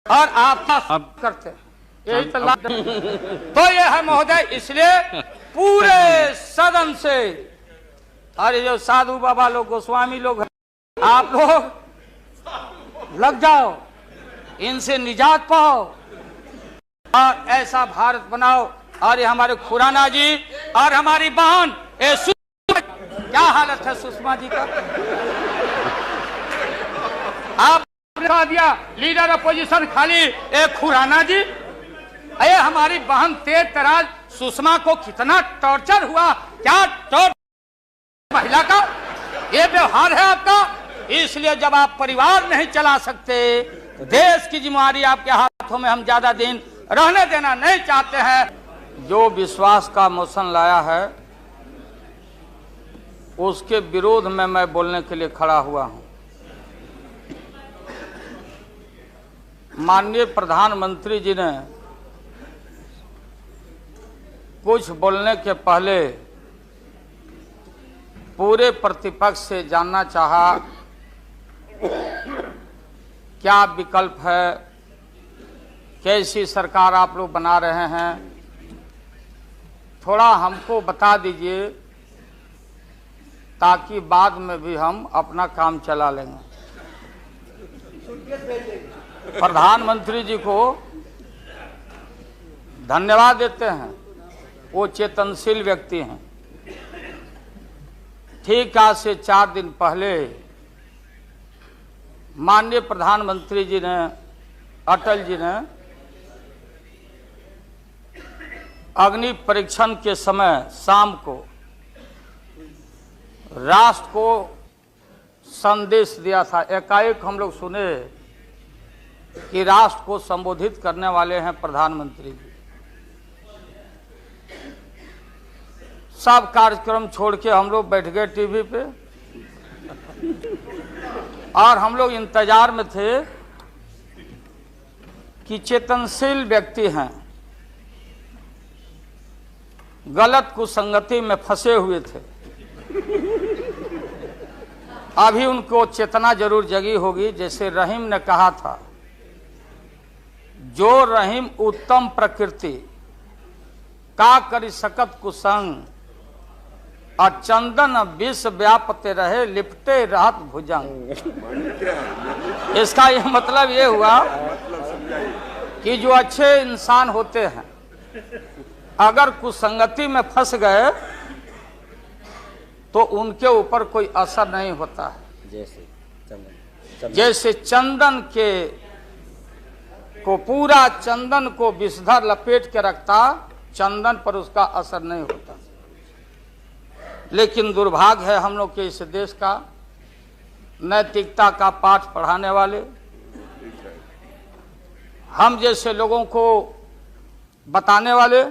और आप करते हैं, यही तो ये है महोदय। इसलिए पूरे सदन से, अरे जो साधु बाबा लोग, गोस्वामी लोग हैं, आप लोग लग जाओ, इनसे निजात पाओ और ऐसा भारत बनाओ। और ये हमारे खुराना जी और हमारी बहन क्या हालत है सुषमा जी का? आप कह दिया लीडर अपोजिशन खाली एक खुराना जी। अरे हमारी बहन तेज तराज सुषमा को कितना टॉर्चर हुआ, क्या टॉर्चर महिला का ये व्यवहार है आपका। इसलिए जब आप परिवार नहीं चला सकते, देश की जिम्मेदारी आपके हाथों में, हम ज्यादा दिन रहने देना नहीं चाहते हैं। जो विश्वास का मोशन लाया है उसके विरोध में मैं बोलने के लिए खड़ा हुआ हूं। माननीय प्रधानमंत्री जी ने कुछ बोलने के पहले पूरे प्रतिपक्ष से जानना चाहा क्या विकल्प है, कैसी सरकार आप लोग बना रहे हैं, थोड़ा हमको बता दीजिए ताकि बाद में भी हम अपना काम चला लेंगे। प्रधानमंत्री जी को धन्यवाद देते हैं, वो चेतनशील व्यक्ति हैं। ठीक आज से 4 दिन पहले माननीय प्रधानमंत्री जी ने, अटल जी ने अग्नि परीक्षण के समय शाम को राष्ट्र को संदेश दिया था। एकाएक हम लोग सुने कि राष्ट्र को संबोधित करने वाले हैं प्रधानमंत्री जी। सब कार्यक्रम छोड़ के हम लोग बैठ गए टीवी पे और हम लोग इंतजार में थे कि चेतनशील व्यक्ति हैं, गलत कुसंगति में फंसे हुए थे, अभी उनको चेतना जरूर जगी होगी। जैसे रहीम ने कहा था, जो रहीम उत्तम प्रकृति का करी सकत कुसंग, और चंदन विष व्यापते रहे लिपटे रहत भुजंग। इसका यह मतलब ये हुआ कि जो अच्छे इंसान होते हैं अगर कुसंगति में फंस गए तो उनके ऊपर कोई असर नहीं होता है। जैसे चंदन के को पूरा चंदन को विषधर लपेट के रखता, चंदन पर उसका असर नहीं होता। लेकिन दुर्भाग्य है हम लोग के इस देश का, नैतिकता का पाठ पढ़ाने वाले हम जैसे लोगों को बताने वाले,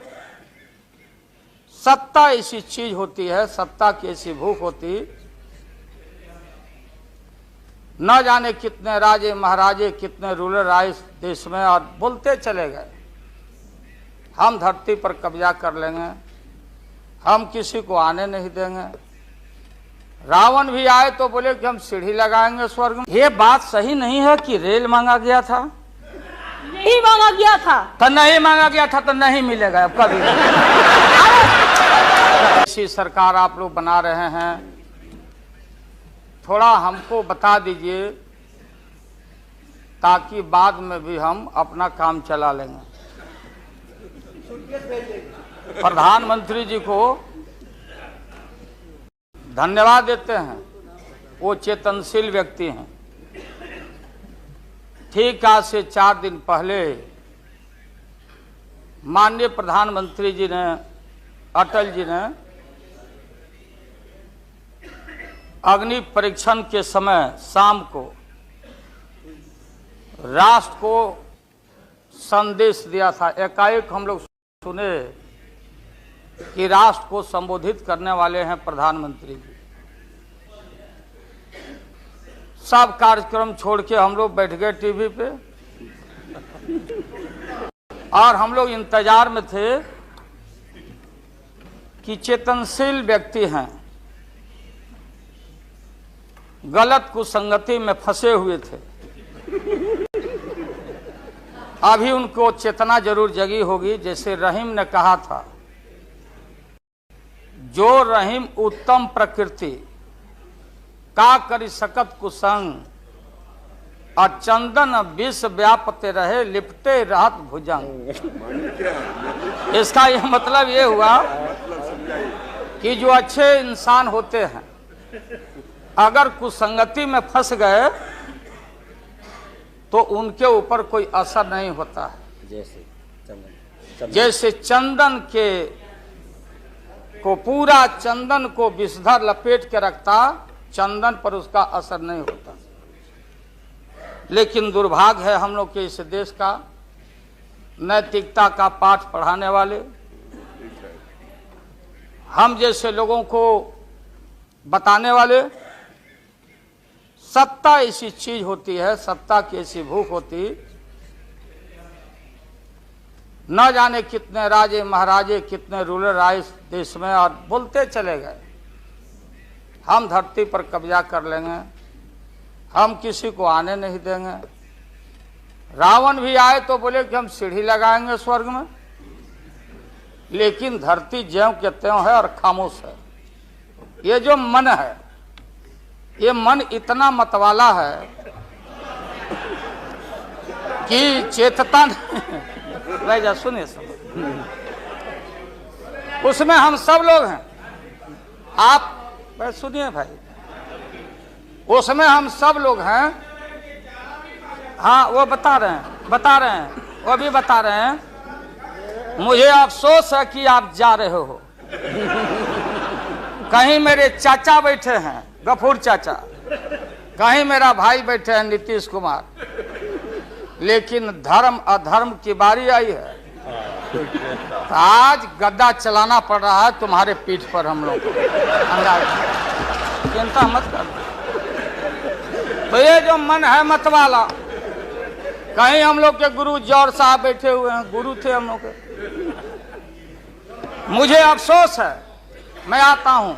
सत्ता ऐसी चीज होती है, सत्ता की ऐसी भूख होती, न जाने कितने राजे महाराजे कितने रूलर आए इस देश में और बोलते चले गए हम धरती पर कब्जा कर लेंगे, हम किसी को आने नहीं देंगे। रावण भी आए तो बोले कि हम सीढ़ी लगाएंगे स्वर्ग में। ये बात सही नहीं है कि रेल मांगा गया था, नहीं मांगा गया था तो नहीं मांगा गया था तो नहीं मिलेगा अब कभी। ऐसी सरकार आप लोग बना रहे हैं, थोड़ा हमको बता दीजिए ताकि बाद में भी हम अपना काम चला लेंगे। प्रधानमंत्री जी को धन्यवाद देते हैं, वो चेतनशील व्यक्ति हैं। ठीक आज से 4 दिन पहले माननीय प्रधानमंत्री जी ने, अटल जी ने अग्नि परीक्षण के समय शाम को राष्ट्र को संदेश दिया था। एकाएक हम लोग सुने कि राष्ट्र को संबोधित करने वाले हैं प्रधानमंत्री जी। सब कार्यक्रम छोड़ के हम लोग बैठ गए टीवी पे और हम लोग इंतजार में थे कि चेतनशील व्यक्ति हैं, गलत कुसंगति में फंसे हुए थे, अभी उनको चेतना जरूर जगी होगी। जैसे रहीम ने कहा था, जो रहीम उत्तम प्रकृति का करी सकत कुसंग, और चंदन विष व्यापते रहे लिपटे रहत भुजंग। इसका यह मतलब ये हुआ कि जो अच्छे इंसान होते हैं अगर कुसंगति में फंस गए तो उनके ऊपर कोई असर नहीं होता है। जैसे चंदन के को पूरा चंदन को विषधर लपेट के रखता, चंदन पर उसका असर नहीं होता। लेकिन दुर्भाग्य है हम लोग के इस देश का, नैतिकता का पाठ पढ़ाने वाले हम जैसे लोगों को बताने वाले, सत्ता ऐसी चीज होती है, सत्ता की ऐसी भूख होती, न जाने कितने राजे महाराजे कितने रूलर आए इस देश में और बोलते चले गए हम धरती पर कब्जा कर लेंगे, हम किसी को आने नहीं देंगे। रावण भी आए तो बोले कि हम सीढ़ी लगाएंगे स्वर्ग में, लेकिन धरती ज्यों के त्यों है और खामोश है। ये जो मन है, ये मन इतना मतवाला है कि चेतता नहीं। जा सुनिए सब, उसमें हम सब लोग हैं। आप सुनिए भाई, उसमें हम सब लोग हैं। हाँ वो बता रहे हैं, वो भी बता रहे हैं। मुझे अफसोस है कि आप जा रहे हो, कहीं मेरे चाचा बैठे हैं गफूर चाचा, कहीं मेरा भाई बैठे हैं नीतीश कुमार, लेकिन धर्म अधर्म की बारी आई है तो आज गद्दा चलाना पड़ रहा है तुम्हारे पीठ पर हम लोग को। चिंता मत कर। तो ये जो मन है मतवाला, कहीं हम लोग के गुरु जौहर साहब बैठे हुए हैं, गुरु थे हम लोग के। मुझे अफसोस है, मैं आता हूं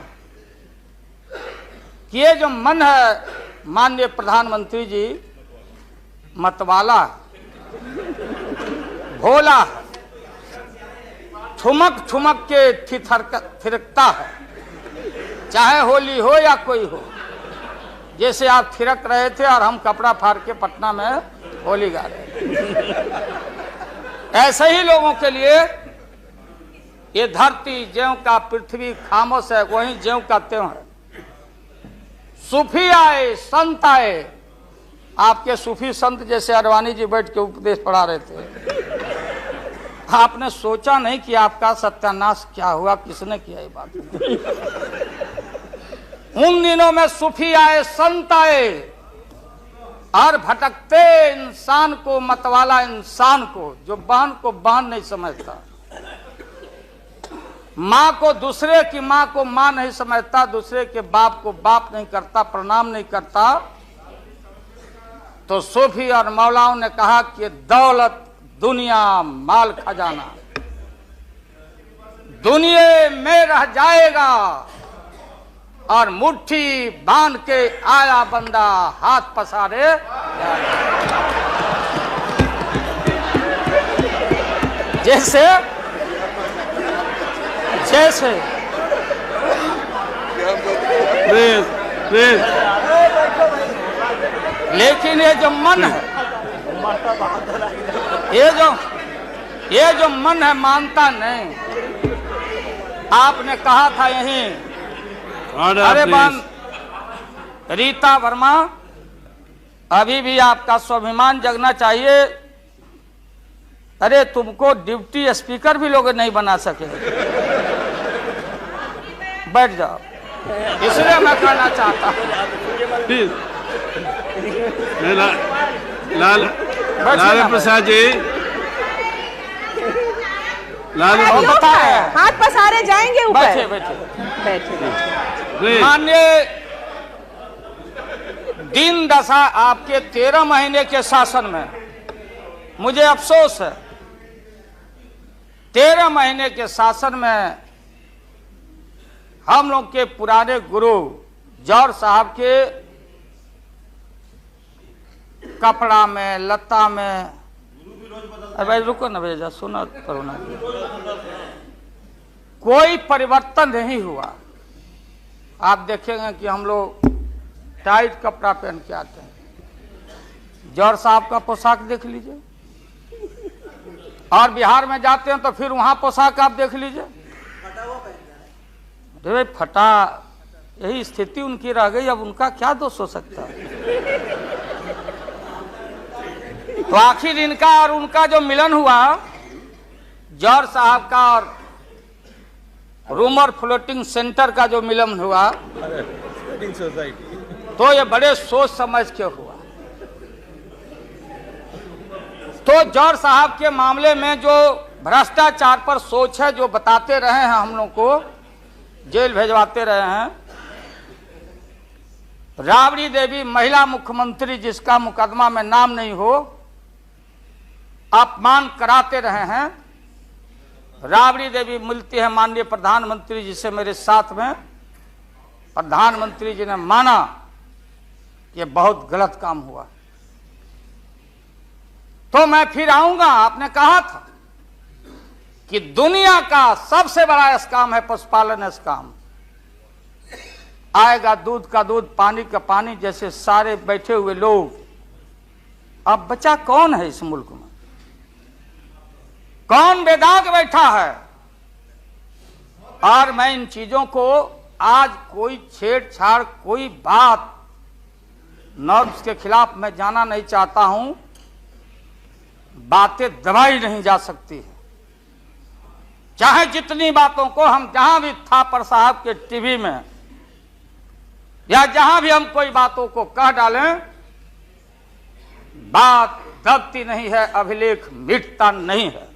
कि ये जो मन है माननीय प्रधानमंत्री जी मतवाला है। भोला है, ठुमक ठुमक के थिरकता है, चाहे होली हो या कोई हो। जैसे आप थिरक रहे थे और हम कपड़ा फाड़ के पटना में होली गा रहे हैं। ऐसे ही लोगों के लिए ये धरती ज्यों का पृथ्वी खामोश है, वहीं ज्यों का त्यों है। सूफी आए, संत आए, आपके सूफी संत जैसे अडवाणी जी बैठ के उपदेश पढ़ा रहे थे। आपने सोचा नहीं कि आपका सत्यानाश क्या हुआ, किसने किया ये बात। उन दिनों में सूफी आए, संत आए और भटकते इंसान को, मतवाला इंसान को, जो बहन को बहन नहीं समझता, माँ को, दूसरे की माँ को माँ नहीं समझता, दूसरे के बाप को बाप नहीं करता, प्रणाम नहीं करता, तो सूफी और मौलाओं ने कहा कि दौलत, दुनिया, माल खजाना दुनिया में रह जाएगा और मुट्ठी बांध के आया बंदा हाथ पसारे। जैसे जैसे लेकिन ये जो मन है, ये जो मन है मानता नहीं। आपने कहा था यहीं, अरे बहन रीता वर्मा, अभी भी आपका स्वाभिमान जगना चाहिए। अरे तुमको डिप्टी स्पीकर भी लोग नहीं बना सके। बैठ जाओ, इसलिए मैं कहना चाहता हूँ। लालू प्रसाद जी, हाथ पसारे जाएंगे ऊपर। बैठे बैठे बैठे। माननीय दिन दशा आपके 13 महीने के शासन में मुझे अफसोस है, 13 महीने के शासन में हम लोग के पुराने गुरु जौहर साहब के कपड़ा में, लता में, अरे भाई रुको ना भैया, सुना करो ना, कोई परिवर्तन नहीं हुआ। आप देखेंगे कि हम लोग टाइट कपड़ा पहन के आते हैं। जौहर साहब का पोशाक देख लीजिए, और बिहार में जाते हैं तो फिर वहां पोशाक आप देख लीजिए, भाई फटा, यही स्थिति उनकी रह गई। अब उनका क्या दोष हो सकता है? तो आखिर इनका और उनका जो मिलन हुआ, जौहर साहब का और रूमर फ्लोटिंग सेंटर का जो मिलन हुआ, तो ये बड़े सोच समझ के हुआ। तो जौहर साहब के मामले में जो भ्रष्टाचार पर सोच है, जो बताते रहे हैं, हम लोग को जेल भेजवाते रहे हैं। राबड़ी देवी महिला मुख्यमंत्री, जिसका मुकदमा में नाम नहीं हो, अपमान कराते रहे हैं। राबड़ी देवी मिलती है माननीय प्रधानमंत्री जी से मेरे साथ में, प्रधानमंत्री जी ने माना ये बहुत गलत काम हुआ। तो मैं फिर आऊंगा, आपने कहा था कि दुनिया का सबसे बड़ा स्काम है पशुपालन स्काम। आएगा दूध का दूध, पानी का पानी, जैसे सारे बैठे हुए लोग। अब बचा कौन है इस मुल्क में? कौन बेदाग बैठा है? और मैं इन चीजों को आज कोई छेड़छाड़, कोई बात नॉर्म्स के खिलाफ मैं जाना नहीं चाहता हूं। बातें दबाई नहीं जा सकती है, चाहे जितनी बातों को हम जहां भी थापर साहब के टीवी में या जहां भी हम कोई बातों को कह डालें, बात दबती नहीं है, अभिलेख मिटता नहीं है।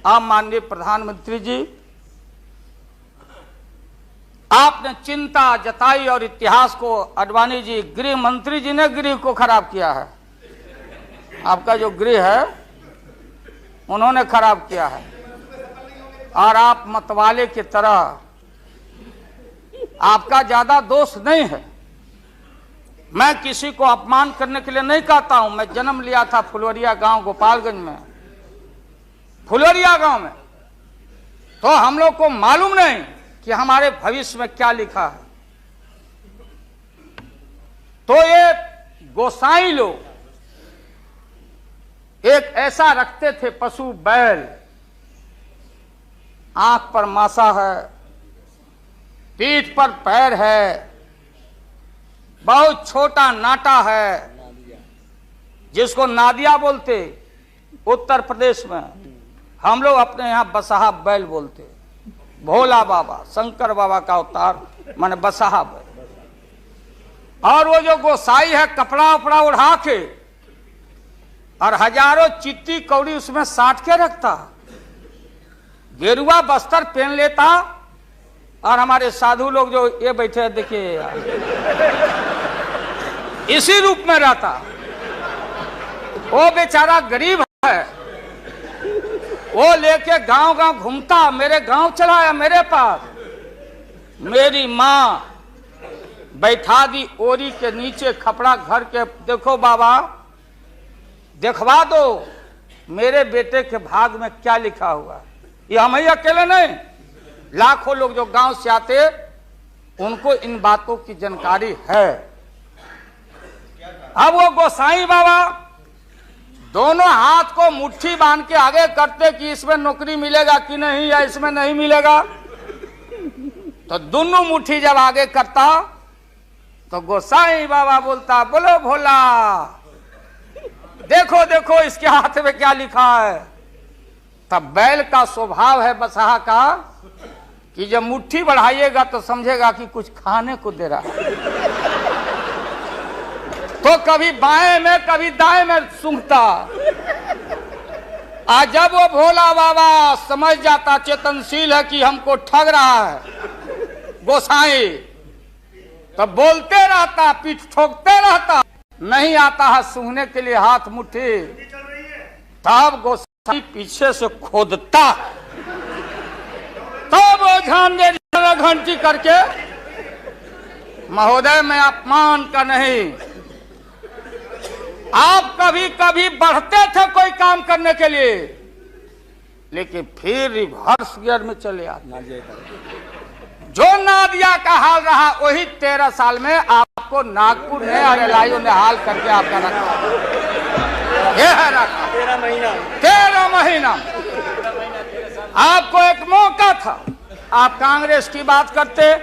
आप माननीय प्रधानमंत्री जी, आपने चिंता जताई और इतिहास को, आडवाणी जी, गृह मंत्री जी ने गृह को खराब किया है। आपका जो गृह है उन्होंने खराब किया है, और आप मतवाले की तरह, आपका ज्यादा दोष नहीं है, मैं किसी को अपमान करने के लिए नहीं कहता हूं। मैं जन्म लिया था फुलवरिया गांव गोपालगंज में, फुलवरिया गांव में। तो हम लोग को मालूम नहीं कि हमारे भविष्य में क्या लिखा है। तो ये गोसाई लोग एक ऐसा रखते थे पशु बैल, आंख पर मासा है, पीठ पर पैर है, बहुत छोटा नाटा है, जिसको नादिया बोलते उत्तर प्रदेश में। हम लोग अपने यहां बसहा बैल बोलते। भोला बाबा, शंकर बाबा का अवतार माने बसहा बैल। और वो जो गोसाई है कपड़ा उपड़ा उड़ा के और हजारों चिट्टी कौड़ी उसमें साट के रखता, गेरुआ बस्तर पहन लेता। और हमारे साधु लोग जो ये बैठे हैं देखिए, इसी रूप में रहता। वो बेचारा गरीब है, वो लेके गांव गांव घूमता। मेरे गांव चला आया मेरे पास। मेरी माँ बैठा दी ओरी के नीचे खपड़ा घर के, देखो बाबा देखवा दो मेरे बेटे के भाग में क्या लिखा हुआ है। ये हम ही अकेले नहीं, लाखों लोग जो गांव से आते उनको इन बातों की जानकारी है। अब वो गोसाई बाबा दोनों हाथ को मुट्ठी बांध के आगे करते कि इसमें नौकरी मिलेगा कि नहीं, या इसमें नहीं मिलेगा। तो दोनों मुट्ठी जब आगे करता तो गोसाई बाबा बोलता, बोलो भोला, देखो देखो इसके हाथ में क्या लिखा है। तब बैल का स्वभाव है बसहा का कि जब मुट्ठी बढ़ाइएगा तो समझेगा कि कुछ खाने को दे रहा है। तो कभी बाएं में कभी दाएं में सूंघता। आज जब वो भोला बाबा समझ जाता, चेतनशील है कि हमको ठग रहा है गोसाई, तब बोलते रहता, पीठ ठोकते रहता। नहीं आता है सूंघने के लिए हाथ मुट्ठी, तब गोसाई पीछे से खोदता। तब वो ध्यान दे घंटी करके, महोदय मैं अपमान का नहीं, आप कभी कभी बढ़ते थे कोई काम करने के लिए, लेकिन फिर रिवर्स गियर में चले आते। जो नादिया का हाल रहा वही 13 साल में आपको नागपुर ने और एलआईओ ने हाल करके आपका रखा। यह है रखा 13 महीना। आपको एक मौका था, आप कांग्रेस की बात करते,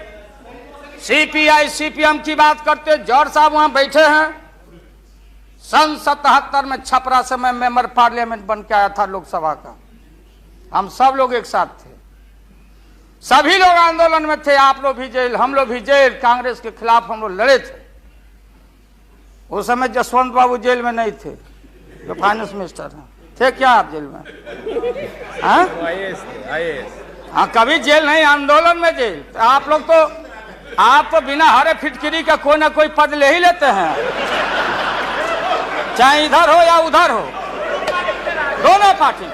सीपीआई सीपीएम की बात करते। जौहर साहब वहां बैठे हैं। सन 77 में छपरा से मैं मेंबर पार्लियामेंट बन के आया था लोकसभा का। हम सब लोग एक साथ थे, सभी लोग आंदोलन में थे। आप लोग भी जेल, हम लोग भी जेल। कांग्रेस के खिलाफ हम लोग लड़े थे। उस समय जसवंत बाबू जेल में नहीं थे, जो फाइनेंस मिनिस्टर हैं। थे क्या आप जेल में? हाँ, कभी जेल नहीं, आंदोलन में जेल। तो आप लोग तो बिना हरे फिटकिरी का कोई ना कोई पद ले ही लेते हैं, चाहे इधर हो या उधर हो, दोनों पार्टी।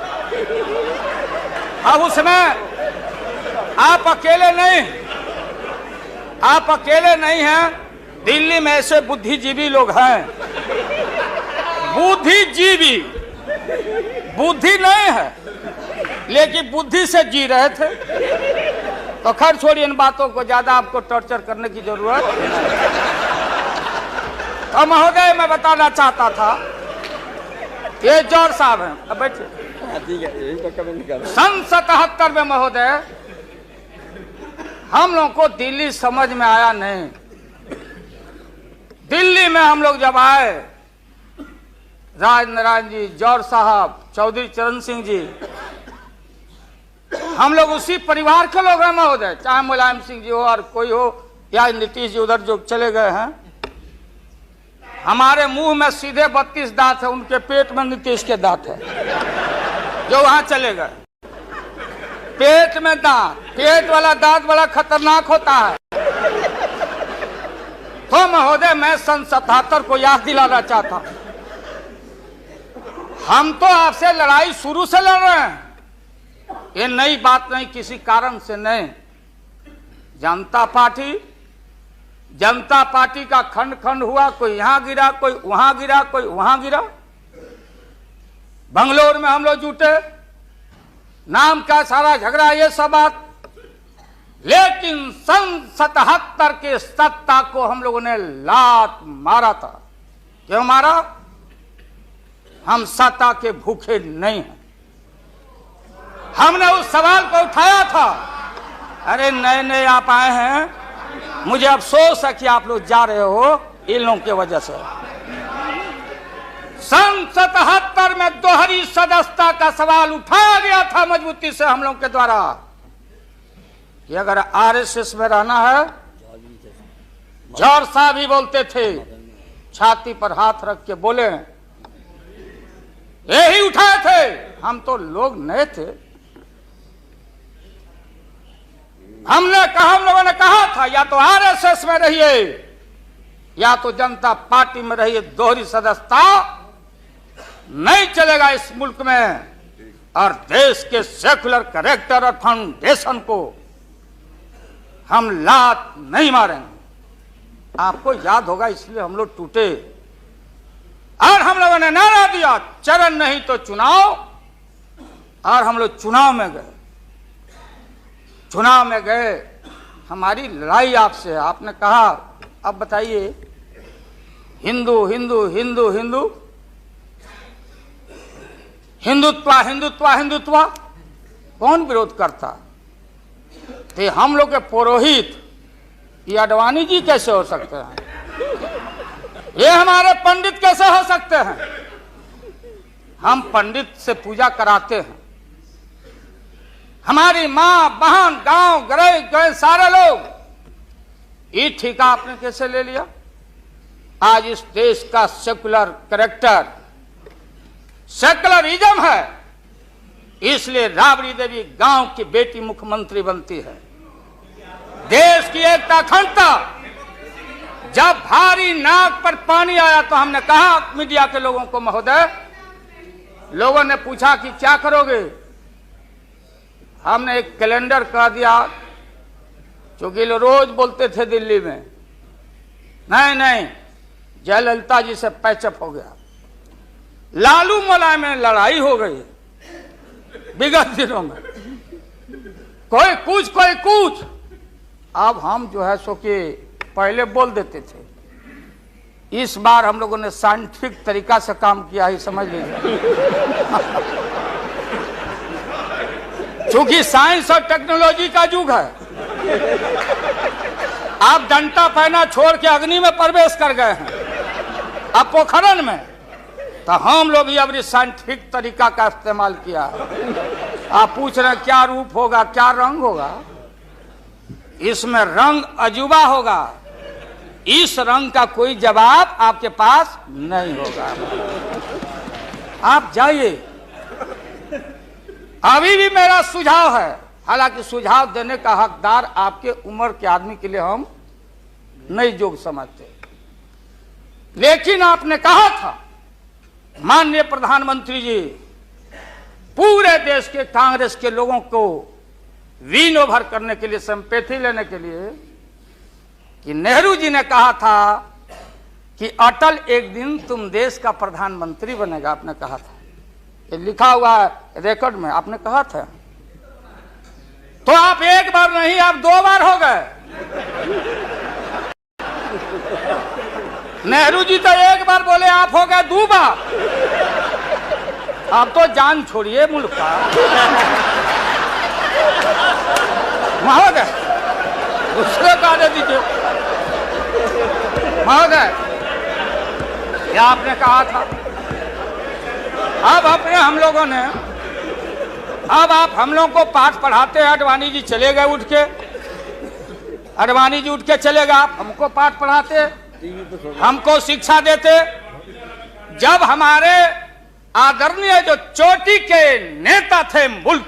अब उसमें आप अकेले नहीं हैं। दिल्ली में ऐसे बुद्धिजीवी लोग हैं, बुद्धिजीवी, बुद्धि नहीं है लेकिन बुद्धि से जी रहे थे। तो खैर छोड़िए इन बातों को, ज्यादा आपको टॉर्चर करने की जरूरत। तो महोदय मैं बताना चाहता था, ये जौहर साहब हैं, अब बैठिए। सन 77 में महोदय हम लोग को दिल्ली समझ में आया नहीं। दिल्ली में हम लोग जब आए, राज नारायण जी, जौहर साहब, चौधरी चरण सिंह जी, हम लोग उसी परिवार के लोग हैं महोदय। चाहे मुलायम सिंह जी हो और कोई हो, या नीतीश जी उधर जो चले गए हैं। हमारे मुंह में सीधे 32 दांत है, उनके पेट में नीतीश के दांत है जो वहां चले गए। पेट में दांत, पेट वाला दांत बड़ा खतरनाक होता है। तो महोदय मैं सन 77 को याद दिलाना चाहता हूं, हम तो आपसे लड़ाई शुरू से लड़ रहे हैं। ये नई बात नहीं, किसी कारण से नहीं। जनता पार्टी जनता पार्टी का खंड खंड हुआ, कोई यहां गिरा, कोई वहां गिरा, कोई वहां गिरा। बंगलोर में हम लोग जुटे, नाम का सारा झगड़ा, ये सब बात। लेकिन सन 77 के सत्ता को हम लोगों ने लात मारा था। क्यों मारा? हम सत्ता के भूखे नहीं हैं। हमने उस सवाल को उठाया था। अरे नए नए आप आए हैं, मुझे अफसोस है कि आप लोग जा रहे हो इन लोगों की वजह से। सन 77 में दोहरी सदस्यता का सवाल उठाया गया था मजबूती से हम लोगों के द्वारा कि अगर आरएसएस में रहना है, जौहर साहब भी बोलते थे, छाती पर हाथ रख के बोले, यही उठाए थे। हम तो लोग नए थे, हम लोगों ने कहा था या तो आरएसएस में रहिए या तो जनता पार्टी में रहिए। दोहरी सदस्यता नहीं चलेगा इस मुल्क में, और देश के सेकुलर कैरेक्टर और फाउंडेशन को हम लात नहीं मारेंगे। आपको याद होगा, इसलिए हम लोग टूटे और हम लोगों ने नारा दिया, चरण नहीं तो चुनाव। और हम लोग चुनाव में गए। चुनाव में गए, हमारी लड़ाई आपसे। आपने कहा अब बताइए, हिंदू हिंदू हिंदू हिंदू हिंदुत्व हिंदुत्व हिंदुत्व कौन विरोध करता? तो हम लोग के पुरोहित ये अडवाणी जी कैसे हो सकते हैं? ये हमारे पंडित कैसे हो सकते हैं? हम पंडित से पूजा कराते हैं। हमारी मां बहन गांव गए सारे लोग। ये ठेका आपने कैसे ले लिया? आज इस देश का सेकुलर कैरेक्टर, सेकुलरिज्म है, इसलिए राबड़ी देवी गांव की बेटी मुख्यमंत्री बनती है। देश की एकता अखंडता। जब भारी नाक पर पानी आया तो हमने कहा मीडिया के लोगों को, महोदय, लोगों ने पूछा कि क्या करोगे? हमने एक कैलेंडर कर दिया, क्योंकि लोग रोज बोलते थे दिल्ली में, नहीं जयललिता जी से पैचअप हो गया, लालू मुलायम में लड़ाई हो गई विगत दिनों में, कोई कुछ। अब हम जो है सो कि पहले बोल देते थे, इस बार हम लोगों ने साइंटिफिक तरीका से काम किया ही, समझ लीजिए। क्योंकि साइंस और टेक्नोलॉजी का युग है। आप डंडा पहना छोड़ के अग्नि में प्रवेश कर गए हैं, अब पोखरन में। तो हम लोग भी अब साइंटिफिक तरीका का इस्तेमाल किया। आप पूछ रहे हैं क्या रूप होगा, क्या रंग होगा? इसमें रंग अजूबा होगा। इस रंग का कोई जवाब आपके पास नहीं होगा। आप जाइए। अभी भी मेरा सुझाव है, हालांकि सुझाव देने का हकदार आपके उम्र के आदमी के लिए हम नहीं योग्य समझते, लेकिन आपने कहा था माननीय प्रधानमंत्री जी, पूरे देश के कांग्रेस के लोगों को विन ओवर करने के लिए, सिंपैथी लेने के लिए, कि नेहरू जी ने कहा था कि अटल एक दिन तुम देश का प्रधानमंत्री बनेगा। आपने कहा था, ये लिखा हुआ है रिकॉर्ड में, आपने कहा था। तो आप एक बार नहीं, आप 2 बार हो गए। नेहरू जी तो एक बार बोले, आप हो गए 2 बार। आप तो जान छोड़िए मुल्क का। महोदय, उसको कहा दे दीजिए। महोदय, क्या आपने कहा था? अब अपने हम लोगों ने, अब आप हम लोगों को पाठ पढ़ाते हैं। अडवाणी जी चले गए उठ के, अडवाणी जी उठ के चले गए, आप हमको पाठ पढ़ाते, हमको शिक्षा देते। जब हमारे आदरणीय जो चोटी के नेता थे मुल्क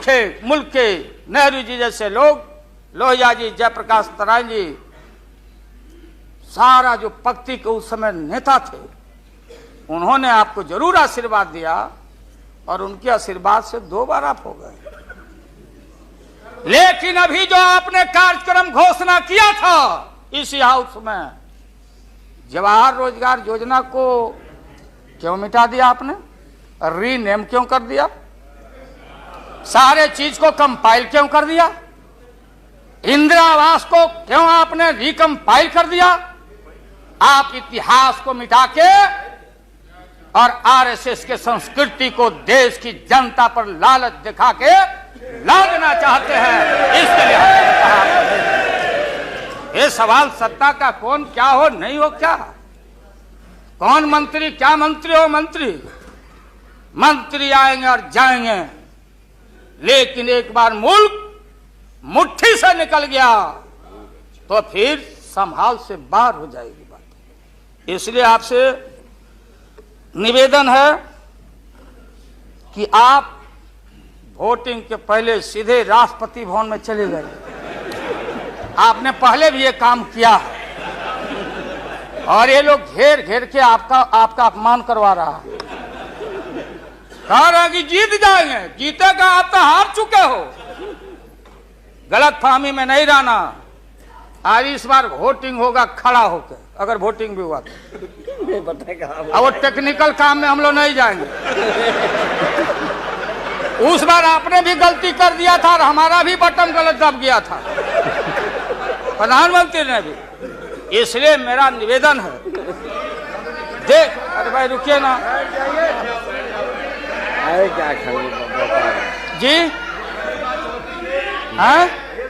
के नेहरू जी जैसे लोग, लोहिया जी, जयप्रकाश नारायण जी, सारा जो पक्ति के उस समय नेता थे, उन्होंने आपको जरूर आशीर्वाद दिया और उनके आशीर्वाद से 2 बार आप हो गए। लेकिन अभी जो आपने कार्यक्रम घोषणा किया था इसी हाउस में जवाहर रोजगार योजना को क्यों मिटा दिया आपने? रीनेम क्यों कर दिया? सारे चीज को कंपाइल क्यों कर दिया? इंदिरा आवास को क्यों आपने रिकंपाइल कर दिया? आप इतिहास को मिटा के और आरएसएस के संस्कृति को देश की जनता पर लालच दिखा के लादना चाहते हैं। इसके लिए हमने कहा ये सवाल सत्ता का कौन क्या हो नहीं हो, क्या कौन मंत्री क्या मंत्री हो, मंत्री आएंगे और जाएंगे, लेकिन एक बार मुल्क मुट्ठी से निकल गया तो फिर संभाल से बाहर हो जाएगी बात। इसलिए आपसे निवेदन है कि आप वोटिंग के पहले सीधे राष्ट्रपति भवन में चले गए। आपने पहले भी ये काम किया और ये लोग घेर घेर के आपका अपमान करवा रहा है। कह रहा कि जीत जाएंगे, जीतेगा, आप तो हार चुके हो। गलत फहमी में नहीं रहना। आज इस बार वोटिंग होगा खड़ा होकर, अगर वोटिंग भी हुआ तो वो टेक्निकल काम में हम लोग नहीं जाएंगे। उस बार आपने भी गलती कर दिया था और हमारा भी बटन गलत दब गया था, प्रधानमंत्री ने भी। इसलिए मेरा निवेदन है, देख अरे भाई रुकिए ना क्या जी, हाँ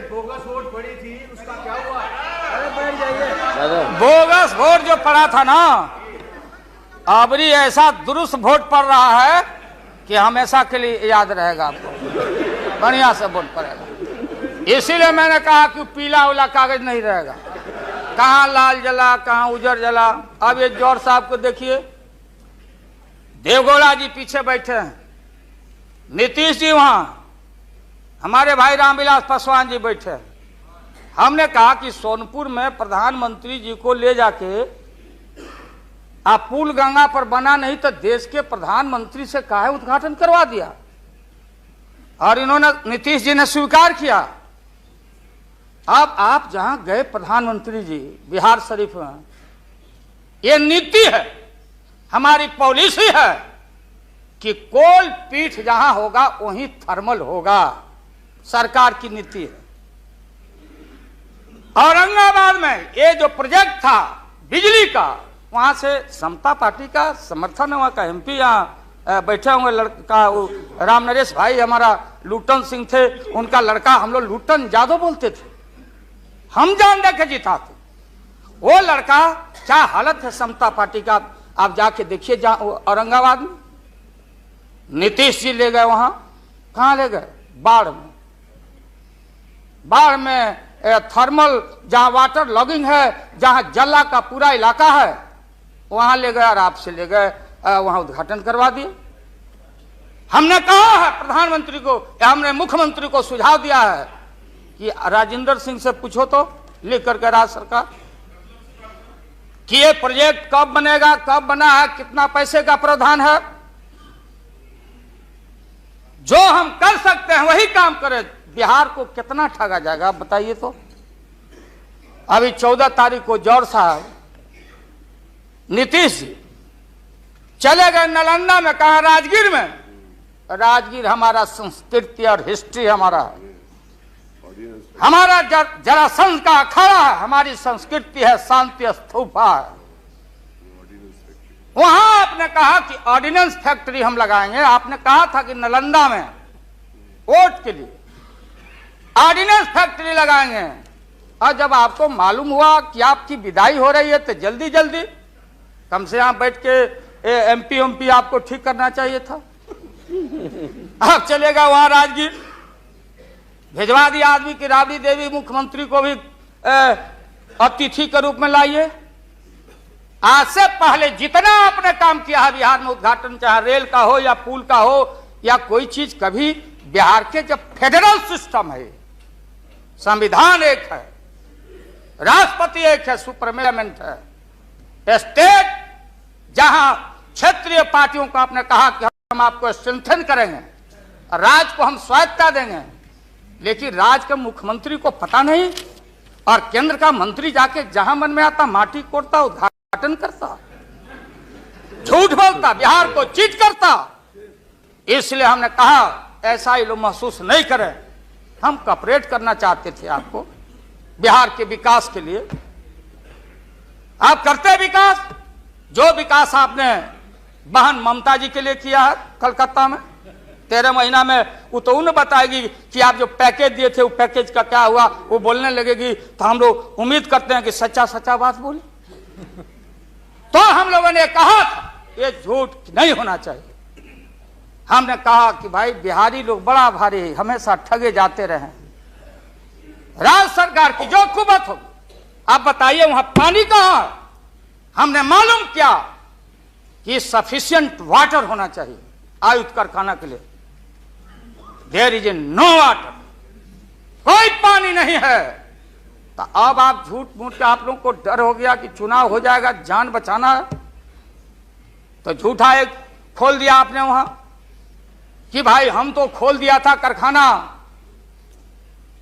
बोगस वोट पड़ी थी, उसका क्या हुआ? अरे बैठ जाइए। बोगस वोट जो पड़ा था ना, अबरी ऐसा दुरुस्त वोट पड़ रहा है कि हमेशा के लिए याद रहेगा आपको, बढ़िया से वोट पड़ेगा। इसीलिए मैंने कहा कि पीला वाला कागज नहीं रहेगा, कहाँ लाल जला कहाँ उजर जला। अब ये जौहर साहब को देखिए, देवगौड़ा जी पीछे बैठे हैं, नीतीश जी वहां, हमारे भाई रामविलास पासवान जी बैठे हैं। हमने कहा कि सोनपुर में प्रधानमंत्री जी को ले जाके आप पुल गंगा पर बना नहीं तो देश के प्रधानमंत्री से काहे उद्घाटन करवा दिया, और इन्होंने नीतीश जी ने स्वीकार किया। अब आप जहां गए प्रधानमंत्री जी बिहार शरीफ में, ये नीति है, हमारी पॉलिसी है कि कोल पीठ जहां होगा वहीं थर्मल होगा, सरकार की नीति है। औरंगाबाद में ये जो प्रोजेक्ट था बिजली का, वहां से समता पार्टी का समर्थन है, वहां का एमपी यहाँ बैठे होंगे लड़का, राम नरेश भाई हमारा लूटन सिंह थे, उनका लड़का, हम लोग लूटन यादव बोलते थे, हम जान दे के जीता थे। वो लड़का क्या हालत है समता पार्टी का, आप जाके देखिए औरंगाबाद में। नीतीश जी ले गए वहां, कहां ले गए? बाढ़ में थर्मल जहां वाटर लॉगिंग है, जहां जला का पूरा इलाका है, वहां ले गए और आपसे ले गए, वहां उद्घाटन करवा दिए। हमने कहा है प्रधानमंत्री को, हमने मुख्यमंत्री को सुझाव दिया है कि राजेंद्र सिंह से पूछो तो लिख करके राज्य सरकार कि ये प्रोजेक्ट कब बनेगा, कब बना है, कितना पैसे का प्रावधान है। जो हम कर सकते हैं वही काम करें। बिहार को कितना ठगा जाएगा बताइए तो। अभी 14 तारीख को जौहर साहब नीतीश जी चले गए नालंदा में, कहा राजगीर में। राजगीर हमारा संस्कृति और हिस्ट्री हमारा जरासंध का अखाड़ा है, हमारी संस्कृति है, शांति स्तूपा है। वहां आपने कहा कि ऑर्डिनेंस फैक्ट्री हम लगाएंगे। आपने कहा था कि नालंदा में वोट के लिए ऑर्डिनेंस फैक्ट्री लगाएंगे, और जब आपको मालूम हुआ कि आपकी विदाई हो रही है तो जल्दी जल्दी कम से यहाँ बैठ के एमपी आपको ठीक करना चाहिए था। आप चलेगा वहां राजगीर, भिजवा दिया आदमी की राबड़ी देवी मुख्यमंत्री को भी अतिथि के रूप में लाइए। आज से पहले जितना आपने काम किया है बिहार में, उद्घाटन चाहे रेल का हो या पुल का हो या कोई चीज, कभी बिहार के जब फेडरल सिस्टम है, संविधान एक है, राष्ट्रपति एक है, सुपरमेंट है, स्टेट जहां क्षेत्रीय पार्टियों को आपने कहा कि हम आपको स्ट्रेंथन करेंगे, राज्य को हम स्वायत्तता देंगे, लेकिन राज्य के मुख्यमंत्री को पता नहीं और केंद्र का मंत्री जाके जहां मन में आता माटी कोड़ता, उद्घाटन करता, झूठ बोलता, बिहार को चीट करता। इसलिए हमने कहा ऐसा ही लोग महसूस नहीं करें। हम कॉपरेट करना चाहते थे आपको बिहार के विकास के लिए। आप करते विकास, जो विकास आपने बहन ममता जी के लिए किया है कलकत्ता में 13 महीना में, वो तो उन्हें बताएगी कि आप जो पैकेज दिए थे वो पैकेज का क्या हुआ, वो बोलने लगेगी। तो हम लोग उम्मीद करते हैं कि सच्चा सच्चा बात बोले। तो हम लोगों ने कहा था ये झूठ नहीं होना चाहिए। हमने कहा कि भाई बिहारी लोग बड़ा भारी हमेशा ठगे जाते रहे। राज्य सरकार की जो कुबत होगी, आप बताइए वहां पानी कहां है? हमने मालूम किया कि सफिशिएंट वाटर होना चाहिए आयुध कारखाना के लिए। देयर इज नो वाटर, कोई पानी नहीं है। तो अब आप झूठ मूठ के आप लोगों को डर हो गया कि चुनाव हो जाएगा, जान बचाना है, तो झूठा एक खोल दिया आपने वहां कि भाई हम तो खोल दिया था कारखाना,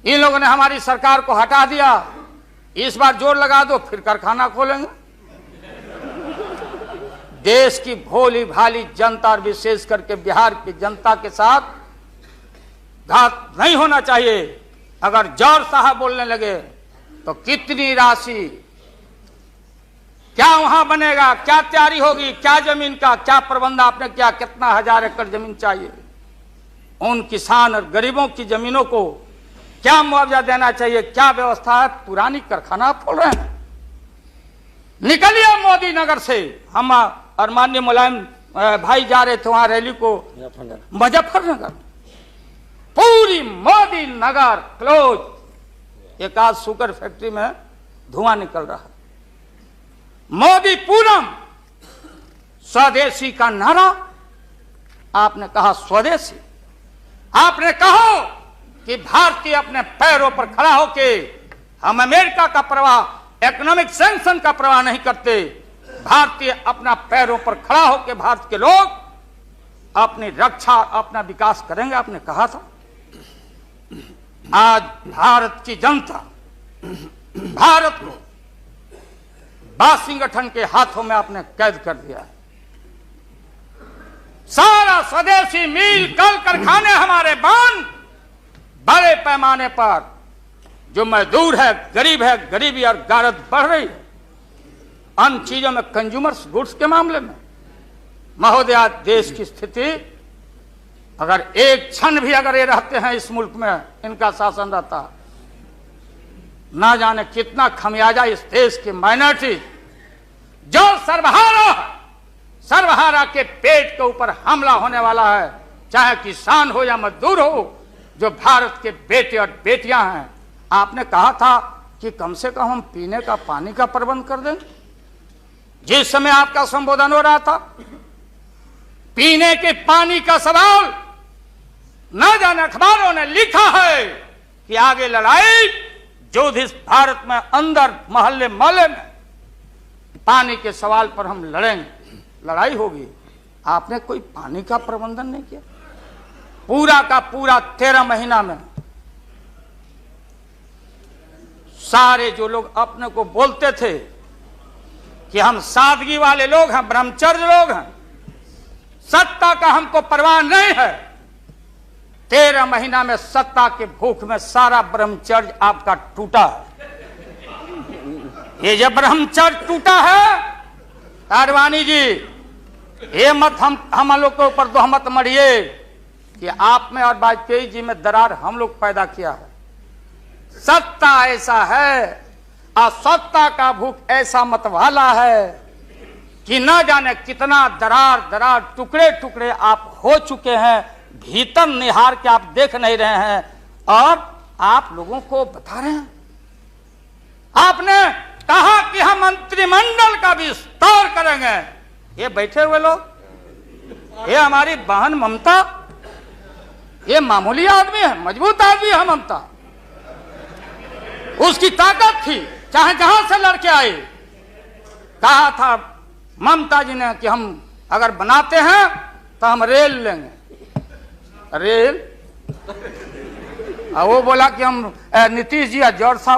इन लोगों ने हमारी सरकार को हटा दिया, इस बार जोर लगा दो फिर कारखाना खोलेंगे। देश की भोली भाली जनता और विशेष करके बिहार की जनता के साथ घात नहीं होना चाहिए। अगर जौहर साहब बोलने लगे तो कितनी राशि, क्या वहां बनेगा, क्या तैयारी होगी, क्या जमीन का क्या प्रबंध आपने किया, कितना 1000 एकड़ जमीन चाहिए, उन किसान और गरीबों की जमीनों को क्या मुआवजा देना चाहिए, क्या व्यवस्था है। पुरानी कारखाना खोल रहे हैं। निकलिए मोदी नगर से। हम और माननीय मुलायम भाई जा रहे थे वहां रैली को मुजफ्फरनगर, पूरी मोदी नगर क्लोज। एक आध शुगर फैक्ट्री में धुआं निकल रहा है। मोदी पूरम, स्वदेशी का नारा आपने कहा, स्वदेशी आपने कहो कि भारतीय अपने पैरों पर खड़ा होके, हम अमेरिका का प्रवाह, इकोनॉमिक सैंक्शन का प्रवाह नहीं करते। भारतीय अपना पैरों पर खड़ा होके भारत के लोग अपनी रक्षा, अपना विकास करेंगे, आपने कहा था। आज भारत की जनता भारत को वाशिंगटन के हाथों में आपने कैद कर दिया है। सारा स्वदेशी मिल कल कारखाने हमारे बंद, बड़े पैमाने पर जो मजदूर है, गरीब है, गरीबी और गारत बढ़ रही है। अन्य चीजों में, कंज्यूमर्स गुड्स के मामले में महोदया, देश की स्थिति अगर एक क्षण भी अगर ये रहते हैं इस मुल्क में, इनका शासन रहता, ना जाने कितना खमियाजा इस देश की माइनॉरिटी जो सर्वहारा के पेट के ऊपर हमला होने वाला है, चाहे किसान हो या मजदूर हो, जो भारत के बेटे और बेटियां हैं। आपने कहा था कि कम से कम हम पीने का पानी का प्रबंध कर दें। जिस समय आपका संबोधन हो रहा था, पीने के पानी का सवाल, न जाने अखबारों ने लिखा है कि आगे लड़ाई जो इस भारत में अंदर मोहल्ले मोहल्ले में पानी के सवाल पर हम लड़ेंगे, लड़ाई होगी। आपने कोई पानी का प्रबंधन नहीं किया। पूरा का पूरा 13 महीना में सारे जो लोग अपने को बोलते थे कि हम सादगी वाले लोग हैं, ब्रह्मचर्य लोग हैं, सत्ता का हमको परवाह नहीं है, 13 महीना में सत्ता के भूख में सारा ब्रह्मचर्य आपका टूटा है। ये जब ब्रह्मचर्य टूटा है, आडवाणी जी, ये मत हम लोग के ऊपर दोहमत मढ़िए कि आप में और वाजपेयी जी में दरार हम लोग पैदा किया है। सत्ता ऐसा है और सत्ता का भूख ऐसा मतवाला है कि न जाने कितना दरार टुकड़े टुकड़े आप हो चुके हैं, भीतर निहार के आप देख नहीं रहे हैं और आप लोगों को बता रहे हैं। आपने कहा कि हम मंत्रिमंडल का विस्तार करेंगे। ये बैठे हुए लोग, ये हमारी बहन ममता, ये मामूली आदमी है, मजबूत आदमी है ममता। उसकी ताकत थी, चाहे जहां से लड़के आए। कहा था ममता जी ने कि हम अगर बनाते हैं तो हम रेल लेंगे। रेल, और वो बोला कि हम नीतीश जी और जौहर साहब